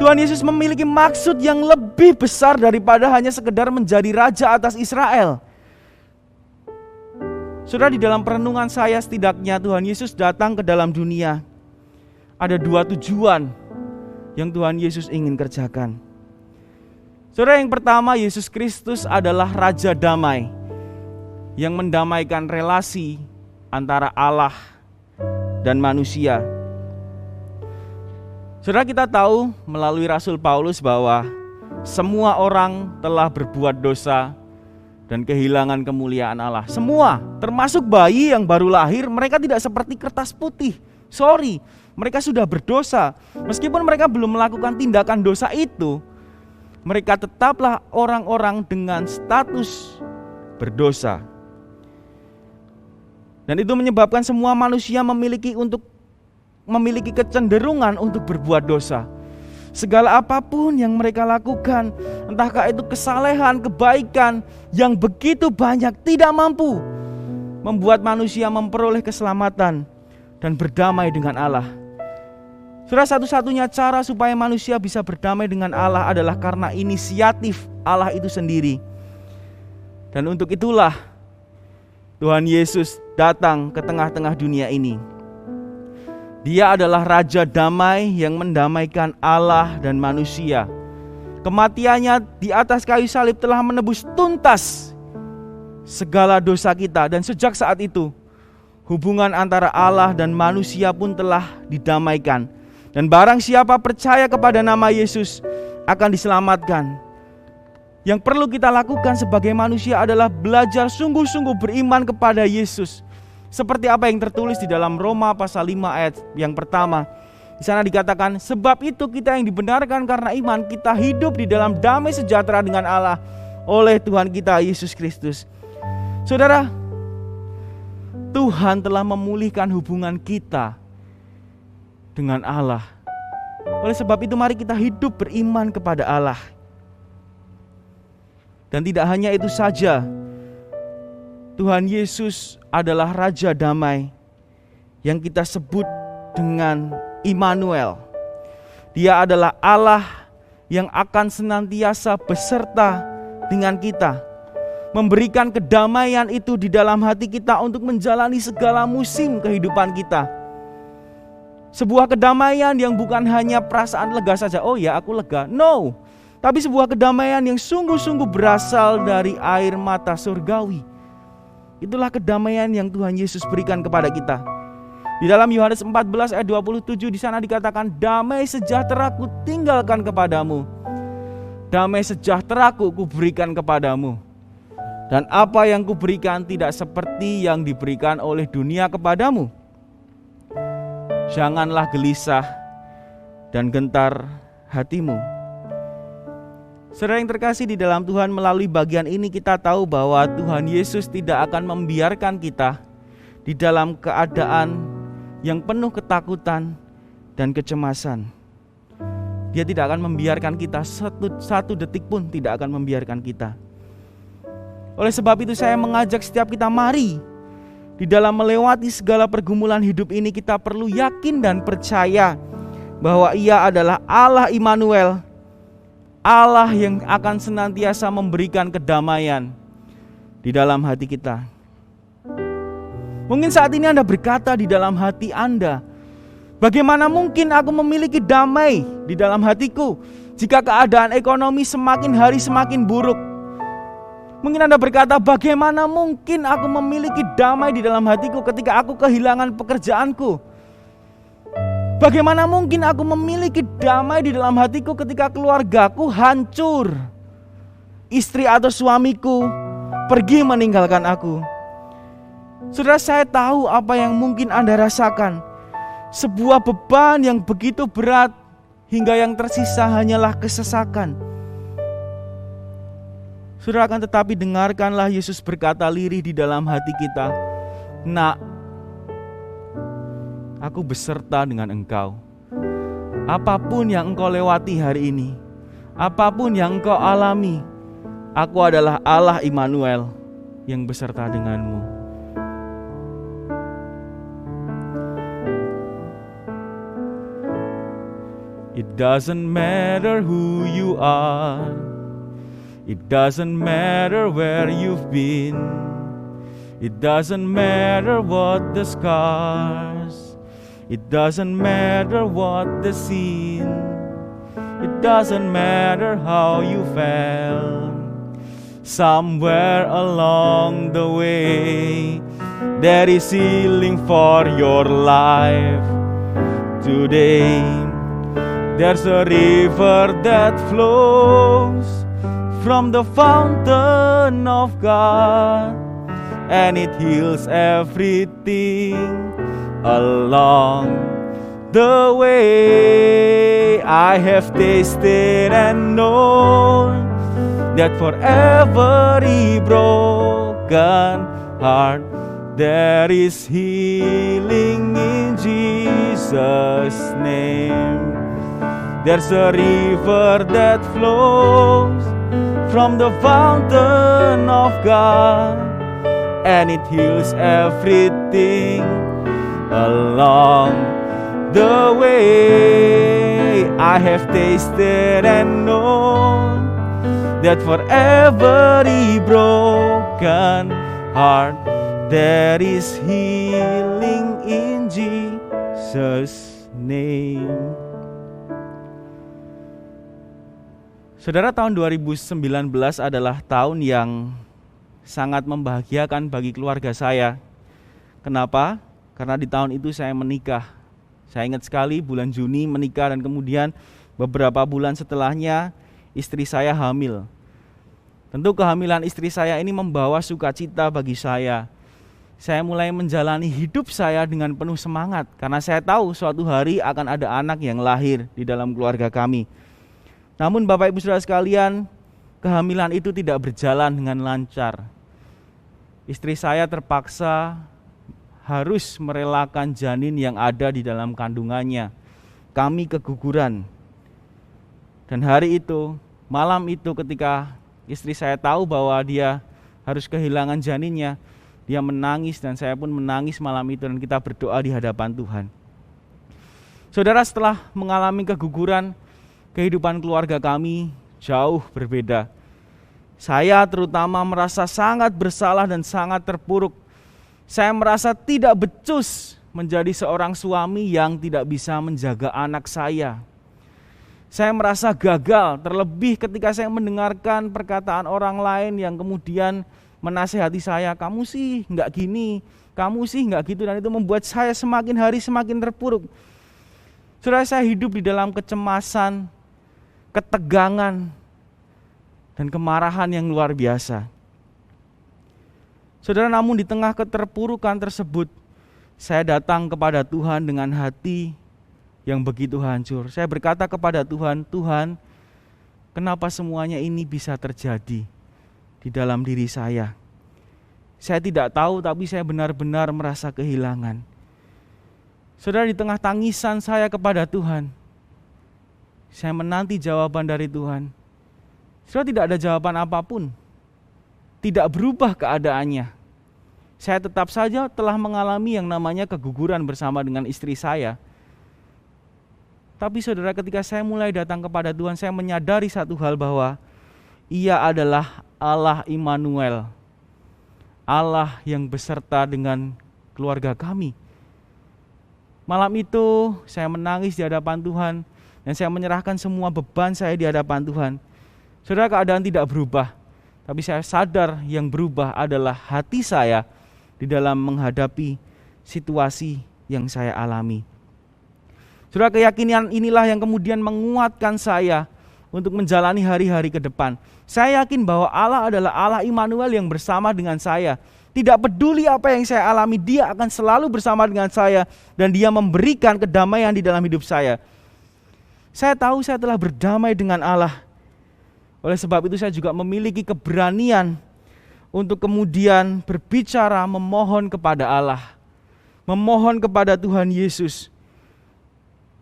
Tuhan Yesus memiliki maksud yang lebih besar daripada hanya sekedar menjadi raja atas Israel. Saudara, di dalam perenungan saya setidaknya Tuhan Yesus datang ke dalam dunia. Ada dua tujuan yang Tuhan Yesus ingin kerjakan. Saudara, yang pertama, Yesus Kristus adalah Raja Damai yang mendamaikan relasi antara Allah dan manusia. Saudara, kita tahu melalui Rasul Paulus bahwa semua orang telah berbuat dosa dan kehilangan kemuliaan Allah. Semua, termasuk bayi yang baru lahir, mereka tidak seperti kertas putih. Mereka sudah berdosa. Meskipun mereka belum melakukan tindakan dosa itu, mereka tetaplah orang-orang dengan status berdosa. Dan itu menyebabkan semua manusia memiliki kecenderungan untuk berbuat dosa. Segala apapun yang mereka lakukan, entahkah itu kesalehan, kebaikan yang begitu banyak, tidak mampu membuat manusia memperoleh keselamatan dan berdamai dengan Allah. Saudara, satu-satunya cara supaya manusia bisa berdamai dengan Allah adalah karena inisiatif Allah itu sendiri. Dan untuk itulah Tuhan Yesus datang ke tengah-tengah dunia ini. Dia adalah Raja Damai yang mendamaikan Allah dan manusia. Kematiannya di atas kayu salib telah menebus tuntas segala dosa kita. Dan sejak saat itu, hubungan antara Allah dan manusia pun telah didamaikan. Dan barang siapa percaya kepada nama Yesus akan diselamatkan. Yang perlu kita lakukan sebagai manusia adalah belajar sungguh-sungguh beriman kepada Yesus. Seperti apa yang tertulis di dalam Roma pasal 5 ayat yang pertama. Di sana dikatakan, sebab itu kita yang dibenarkan karena iman, kita hidup di dalam damai sejahtera dengan Allah oleh Tuhan kita Yesus Kristus. Saudara, Tuhan telah memulihkan hubungan kita dengan Allah. Oleh sebab itu mari kita hidup beriman kepada Allah. Dan tidak hanya itu saja, Tuhan Yesus adalah Raja Damai yang kita sebut dengan Immanuel. Dia adalah Allah yang akan senantiasa beserta dengan kita, memberikan kedamaian itu di dalam hati kita untuk menjalani segala musim kehidupan kita. Sebuah kedamaian yang bukan hanya perasaan lega saja, oh ya aku lega, no. Tapi sebuah kedamaian yang sungguh-sungguh berasal dari air mata surgawi. Itulah kedamaian yang Tuhan Yesus berikan kepada kita. Di dalam Yohanes 14 ayat 27 di sana dikatakan, damai sejahtera ku tinggalkan kepadamu, damai sejahtera ku berikan kepadamu. Dan apa yang kuberikan tidak seperti yang diberikan oleh dunia kepadamu. Janganlah gelisah dan gentar hatimu. Saudara yang terkasih di dalam Tuhan, melalui bagian ini kita tahu bahwa Tuhan Yesus tidak akan membiarkan kita di dalam keadaan yang penuh ketakutan dan kecemasan. Dia tidak akan membiarkan kita satu detik pun, tidak akan membiarkan kita. Oleh sebab itu saya mengajak setiap kita, mari di dalam melewati segala pergumulan hidup ini kita perlu yakin dan percaya bahwa Ia adalah Allah Immanuel, Allah yang akan senantiasa memberikan kedamaian di dalam hati kita. Mungkin saat ini Anda berkata di dalam hati Anda, bagaimana mungkin aku memiliki damai di dalam hatiku jika keadaan ekonomi semakin hari semakin buruk? Mungkin Anda berkata, bagaimana mungkin aku memiliki damai di dalam hatiku ketika aku kehilangan pekerjaanku? Bagaimana mungkin aku memiliki damai di dalam hatiku ketika keluargaku hancur? Istri atau suamiku pergi meninggalkan aku. Saudara, saya tahu apa yang mungkin Anda rasakan. Sebuah beban yang begitu berat hingga yang tersisa hanyalah kesesakan. Saudara, akan tetapi dengarkanlah Yesus berkata lirih di dalam hati kita, nak, aku beserta dengan engkau. Apapun yang engkau lewati hari ini, apapun yang engkau alami, aku adalah Allah Immanuel yang beserta denganmu. It doesn't matter who you are. It doesn't matter where you've been. It doesn't matter what the scars. It doesn't matter what the sin. It doesn't matter how you felt. Somewhere along the way, there is healing for your life. Today, there's a river that flows from the fountain of God, and it heals everything along the way. I have tasted and known that for every broken heart there is healing in Jesus' name. There's a river that flows from the fountain of God, and it heals everything along the way. I have tasted and known that for every broken heart there is healing in Jesus' Jesus' name. Saudara, tahun 2019 adalah tahun yang sangat membahagiakan bagi keluarga saya. Kenapa? Karena di tahun itu saya menikah. Saya ingat sekali bulan Juni menikah dan kemudian beberapa bulan setelahnya istri saya hamil. Tentu kehamilan istri saya ini membawa sukacita bagi saya. Saya mulai menjalani hidup saya dengan penuh semangat karena saya tahu suatu hari akan ada anak yang lahir di dalam keluarga kami. Namun Bapak Ibu Saudara sekalian, kehamilan itu tidak berjalan dengan lancar. Istri saya terpaksa harus merelakan janin yang ada di dalam kandungannya. Kami keguguran. Dan hari itu, malam itu ketika istri saya tahu bahwa dia harus kehilangan janinnya, dia menangis dan saya pun menangis malam itu dan kita berdoa di hadapan Tuhan. Saudara, setelah mengalami keguguran, kehidupan keluarga kami jauh berbeda. Saya terutama merasa sangat bersalah dan sangat terpuruk. Saya merasa tidak becus menjadi seorang suami yang tidak bisa menjaga anak saya. Saya merasa gagal, terlebih ketika saya mendengarkan perkataan orang lain yang kemudian menasehati saya, kamu sih nggak gini, kamu sih nggak gitu, dan itu membuat saya semakin hari semakin terpuruk. Saudara, saya hidup di dalam kecemasan, ketegangan, dan kemarahan yang luar biasa. Saudara, namun di tengah keterpurukan tersebut, saya datang kepada Tuhan dengan hati yang begitu hancur. Saya berkata kepada Tuhan, Tuhan, kenapa semuanya ini bisa terjadi di dalam diri saya? Saya tidak tahu, tapi saya benar-benar merasa kehilangan. Saudara, di tengah tangisan saya kepada Tuhan, saya menanti jawaban dari Tuhan. Saudara, tidak ada jawaban apapun. Tidak berubah keadaannya. Saya tetap saja telah mengalami yang namanya keguguran bersama dengan istri saya. Tapi saudara, ketika saya mulai datang kepada Tuhan, saya menyadari satu hal bahwa Ia adalah Allah Immanuel. Allah yang beserta dengan keluarga kami. Malam itu saya menangis di hadapan Tuhan. Dan saya menyerahkan semua beban saya di hadapan Tuhan. Saudara, keadaan tidak berubah. Tapi saya sadar yang berubah adalah hati saya di dalam menghadapi situasi yang saya alami. Saudara, keyakinan inilah yang kemudian menguatkan saya untuk menjalani hari-hari ke depan. Saya yakin bahwa Allah adalah Allah Immanuel yang bersama dengan saya. Tidak peduli apa yang saya alami, Dia akan selalu bersama dengan saya. Dan Dia memberikan kedamaian di dalam hidup saya. Saya tahu saya telah berdamai dengan Allah. Oleh sebab itu saya juga memiliki keberanian untuk kemudian berbicara, memohon kepada Allah. Memohon kepada Tuhan Yesus.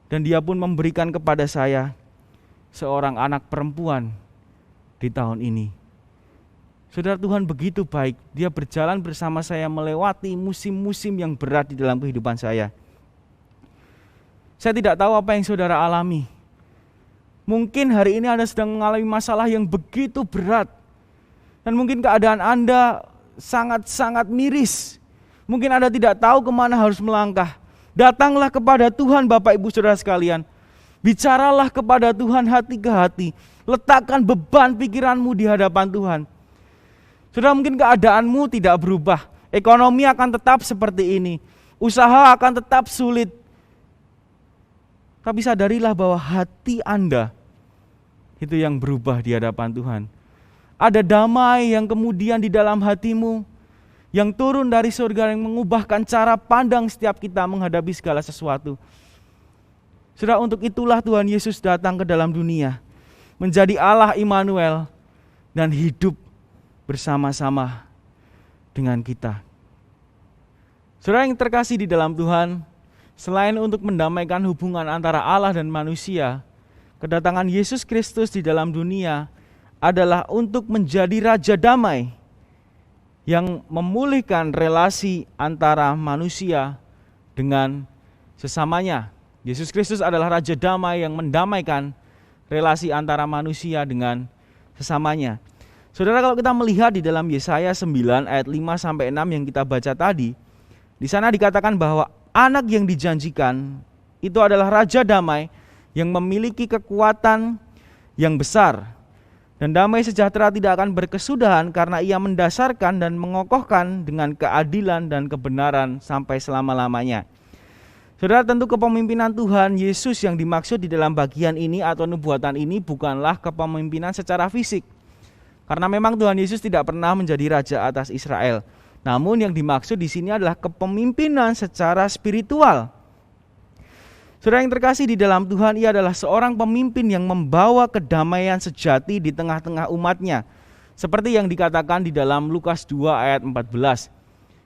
Dan Dia pun memberikan kepada saya seorang anak perempuan di tahun ini. Saudara, Tuhan begitu baik. Dia berjalan bersama saya melewati musim-musim yang berat di dalam kehidupan saya. Saya tidak tahu apa yang saudara alami. Mungkin hari ini Anda sedang mengalami masalah yang begitu berat. Dan mungkin keadaan Anda sangat-sangat miris. Mungkin Anda tidak tahu kemana harus melangkah. Datanglah kepada Tuhan Bapak Ibu Saudara sekalian. Bicaralah kepada Tuhan hati ke hati. Letakkan beban pikiranmu di hadapan Tuhan. Saudara, mungkin keadaanmu tidak berubah. Ekonomi akan tetap seperti ini. Usaha akan tetap sulit. Tapi sadarilah bahwa hati Anda itu yang berubah di hadapan Tuhan. Ada damai yang kemudian di dalam hatimu yang turun dari surga yang mengubahkan cara pandang setiap kita menghadapi segala sesuatu. Saudara, untuk itulah Tuhan Yesus datang ke dalam dunia, menjadi Allah Immanuel dan hidup bersama-sama dengan kita. Saudara yang terkasih di dalam Tuhan, selain untuk mendamaikan hubungan antara Allah dan manusia, kedatangan Yesus Kristus di dalam dunia adalah untuk menjadi Raja Damai yang memulihkan relasi antara manusia dengan sesamanya. Yesus Kristus adalah Raja Damai yang mendamaikan relasi antara manusia dengan sesamanya. Saudara, kalau kita melihat di dalam Yesaya 9 ayat 5-6 yang kita baca tadi, di sana dikatakan bahwa anak yang dijanjikan itu adalah Raja Damai yang memiliki kekuatan yang besar. Dan damai sejahtera tidak akan berkesudahan karena ia mendasarkan dan mengokohkan dengan keadilan dan kebenaran sampai selama-lamanya. Saudara, tentu kepemimpinan Tuhan Yesus yang dimaksud di dalam bagian ini atau nubuatan ini bukanlah kepemimpinan secara fisik. Karena memang Tuhan Yesus tidak pernah menjadi raja atas Israel. Namun yang dimaksud di sini adalah kepemimpinan secara spiritual. Saudara yang terkasih di dalam Tuhan, ia adalah seorang pemimpin yang membawa kedamaian sejati di tengah-tengah umatnya. Seperti yang dikatakan di dalam Lukas 2 ayat 14.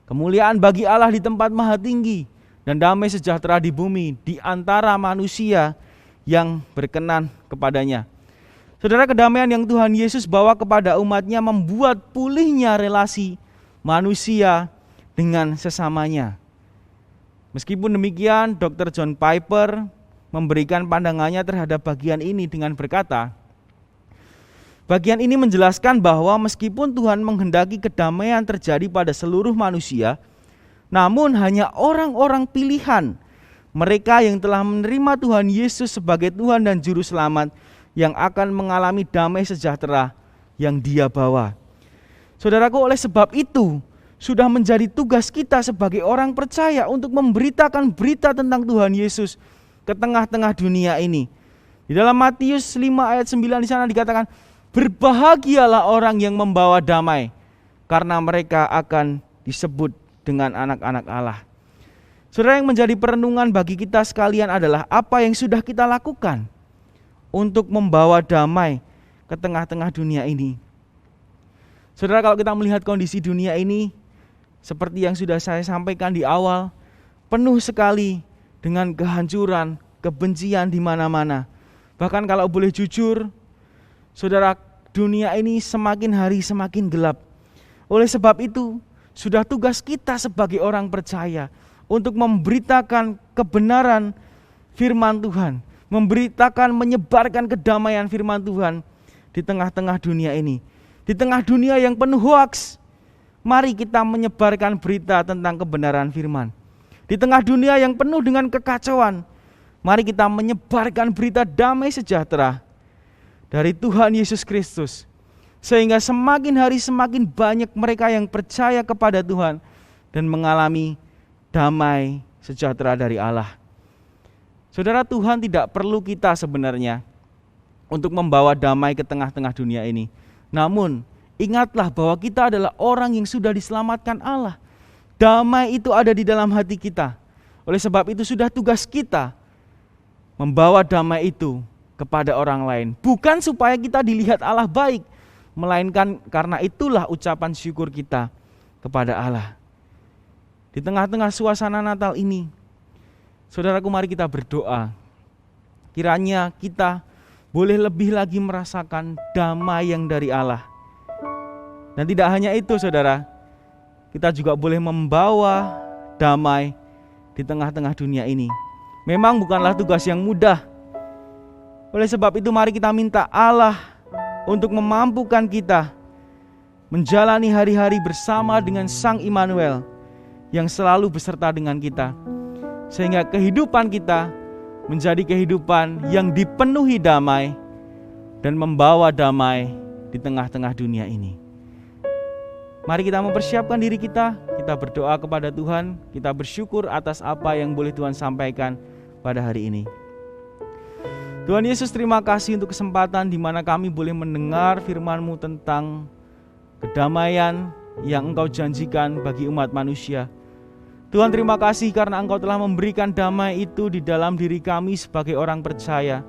Kemuliaan bagi Allah di tempat maha tinggi dan damai sejahtera di bumi di antara manusia yang berkenan kepadanya. Saudara, kedamaian yang Tuhan Yesus bawa kepada umatnya membuat pulihnya relasi manusia dengan sesamanya. Meskipun demikian, Dr. John Piper memberikan pandangannya terhadap bagian ini dengan berkata, bagian ini menjelaskan bahwa meskipun Tuhan menghendaki kedamaian terjadi pada seluruh manusia, namun hanya orang-orang pilihan, mereka yang telah menerima Tuhan Yesus sebagai Tuhan dan Juru Selamat, yang akan mengalami damai sejahtera yang Dia bawa. Saudaraku, oleh sebab itu, sudah menjadi tugas kita sebagai orang percaya untuk memberitakan berita tentang Tuhan Yesus ke tengah-tengah dunia ini. Di dalam Matius 5 ayat 9 di sana dikatakan, berbahagialah orang yang membawa damai, karena mereka akan disebut dengan anak-anak Allah. Saudara, yang menjadi perenungan bagi kita sekalian adalah apa yang sudah kita lakukan untuk membawa damai ke tengah-tengah dunia ini. Saudara, kalau kita melihat kondisi dunia ini, seperti yang sudah saya sampaikan di awal, penuh sekali dengan kehancuran, kebencian di mana-mana. Bahkan kalau boleh jujur, saudara, dunia ini semakin hari semakin gelap. Oleh sebab itu, sudah tugas kita sebagai orang percaya untuk memberitakan kebenaran firman Tuhan, memberitakan, menyebarkan kedamaian firman Tuhan di tengah-tengah dunia ini. Di tengah dunia yang penuh hoaks, mari kita menyebarkan berita tentang kebenaran firman. Di tengah dunia yang penuh dengan kekacauan, mari kita menyebarkan berita damai sejahtera dari Tuhan Yesus Kristus. Sehingga semakin hari semakin banyak mereka yang percaya kepada Tuhan dan mengalami damai sejahtera dari Allah. Saudara, Tuhan tidak perlu kita sebenarnya untuk membawa damai ke tengah-tengah dunia ini. Namun, ingatlah bahwa kita adalah orang yang sudah diselamatkan Allah. Damai itu ada di dalam hati kita. Oleh sebab itu sudah tugas kita membawa damai itu kepada orang lain. Bukan supaya kita dilihat Allah baik, melainkan karena itulah ucapan syukur kita kepada Allah. Di tengah-tengah suasana Natal ini, saudaraku, mari kita berdoa. Kiranya kita boleh lebih lagi merasakan damai yang dari Allah. Dan tidak hanya itu, saudara, kita juga boleh membawa damai di tengah-tengah dunia ini. Memang bukanlah tugas yang mudah. Oleh sebab itu mari kita minta Allah untuk memampukan kita menjalani hari-hari bersama dengan Sang Immanuel yang selalu beserta dengan kita. Sehingga kehidupan kita menjadi kehidupan yang dipenuhi damai dan membawa damai di tengah-tengah dunia ini. Mari kita mempersiapkan diri kita berdoa kepada Tuhan, kita bersyukur atas apa yang boleh Tuhan sampaikan pada hari ini. Tuhan Yesus, terima kasih untuk kesempatan di mana kami boleh mendengar firman-Mu tentang kedamaian yang Engkau janjikan bagi umat manusia. Tuhan, terima kasih karena Engkau telah memberikan damai itu di dalam diri kami sebagai orang percaya.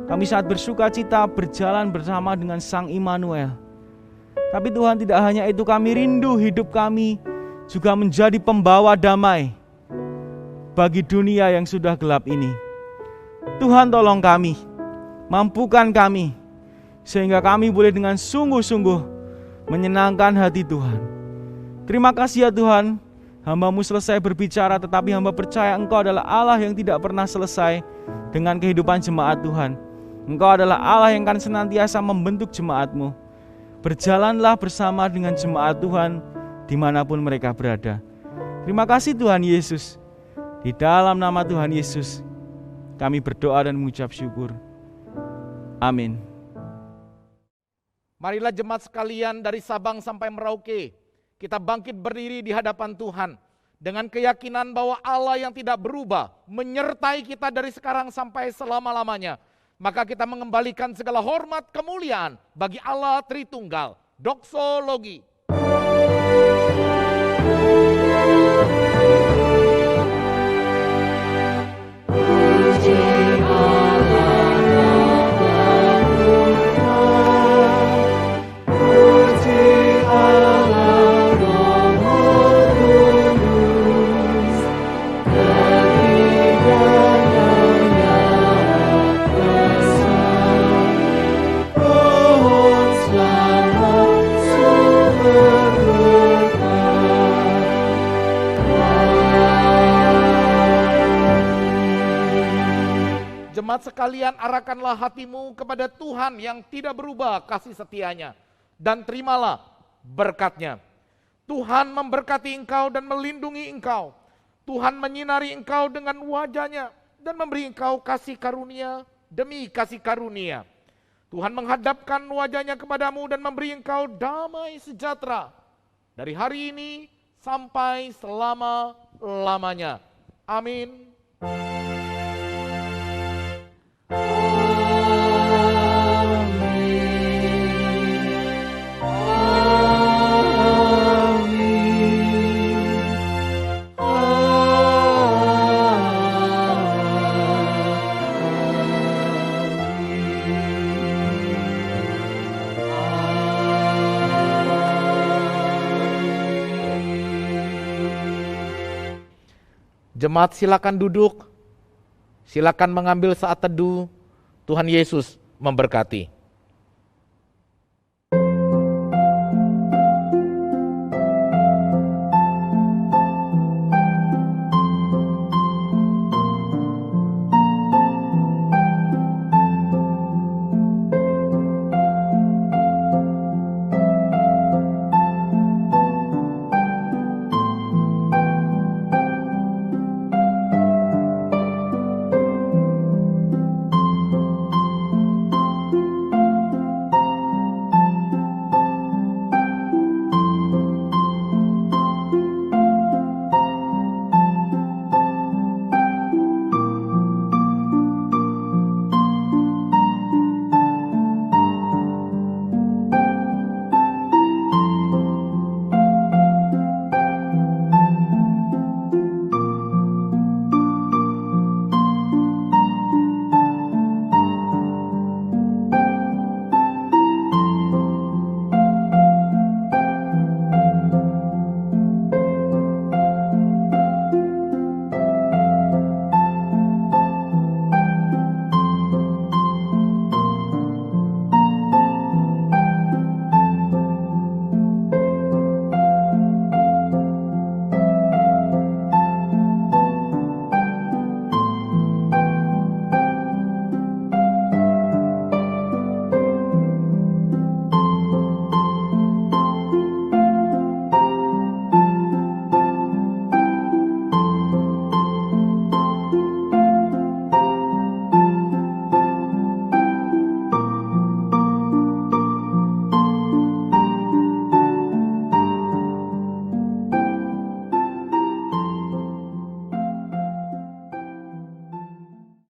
Kami sangat bersuka cita berjalan bersama dengan Sang Immanuel. Tapi Tuhan, tidak hanya itu, kami rindu hidup kami juga menjadi pembawa damai bagi dunia yang sudah gelap ini. Tuhan, tolong kami, mampukan kami, sehingga kami boleh dengan sungguh-sungguh menyenangkan hati Tuhan. Terima kasih ya Tuhan, hamba-Mu selesai berbicara, tetapi hamba percaya Engkau adalah Allah yang tidak pernah selesai dengan kehidupan jemaat Tuhan. Engkau adalah Allah yang akan senantiasa membentuk jemaat-Mu. Berjalanlah bersama dengan jemaat Tuhan dimanapun mereka berada. Terima kasih Tuhan Yesus. Di dalam nama Tuhan Yesus, kami berdoa dan mengucap syukur. Amin. Marilah jemaat sekalian dari Sabang sampai Merauke, kita bangkit berdiri di hadapan Tuhan dengan keyakinan bahwa Allah yang tidak berubah menyertai kita dari sekarang sampai selama-lamanya. Maka kita mengembalikan segala hormat kemuliaan bagi Allah Tritunggal. Doksologi. Jemaat sekalian, arahkanlah hatimu kepada Tuhan yang tidak berubah kasih setianya, dan terimalah berkat-Nya. Tuhan memberkati engkau dan melindungi engkau. Tuhan menyinari engkau dengan wajah-Nya dan memberi engkau kasih karunia demi kasih karunia. Tuhan menghadapkan wajah-Nya kepadamu dan memberi engkau damai sejahtera dari hari ini sampai selama-lamanya. Amin. Jemaat silakan duduk, silakan mengambil saat teduh. Tuhan Yesus memberkati.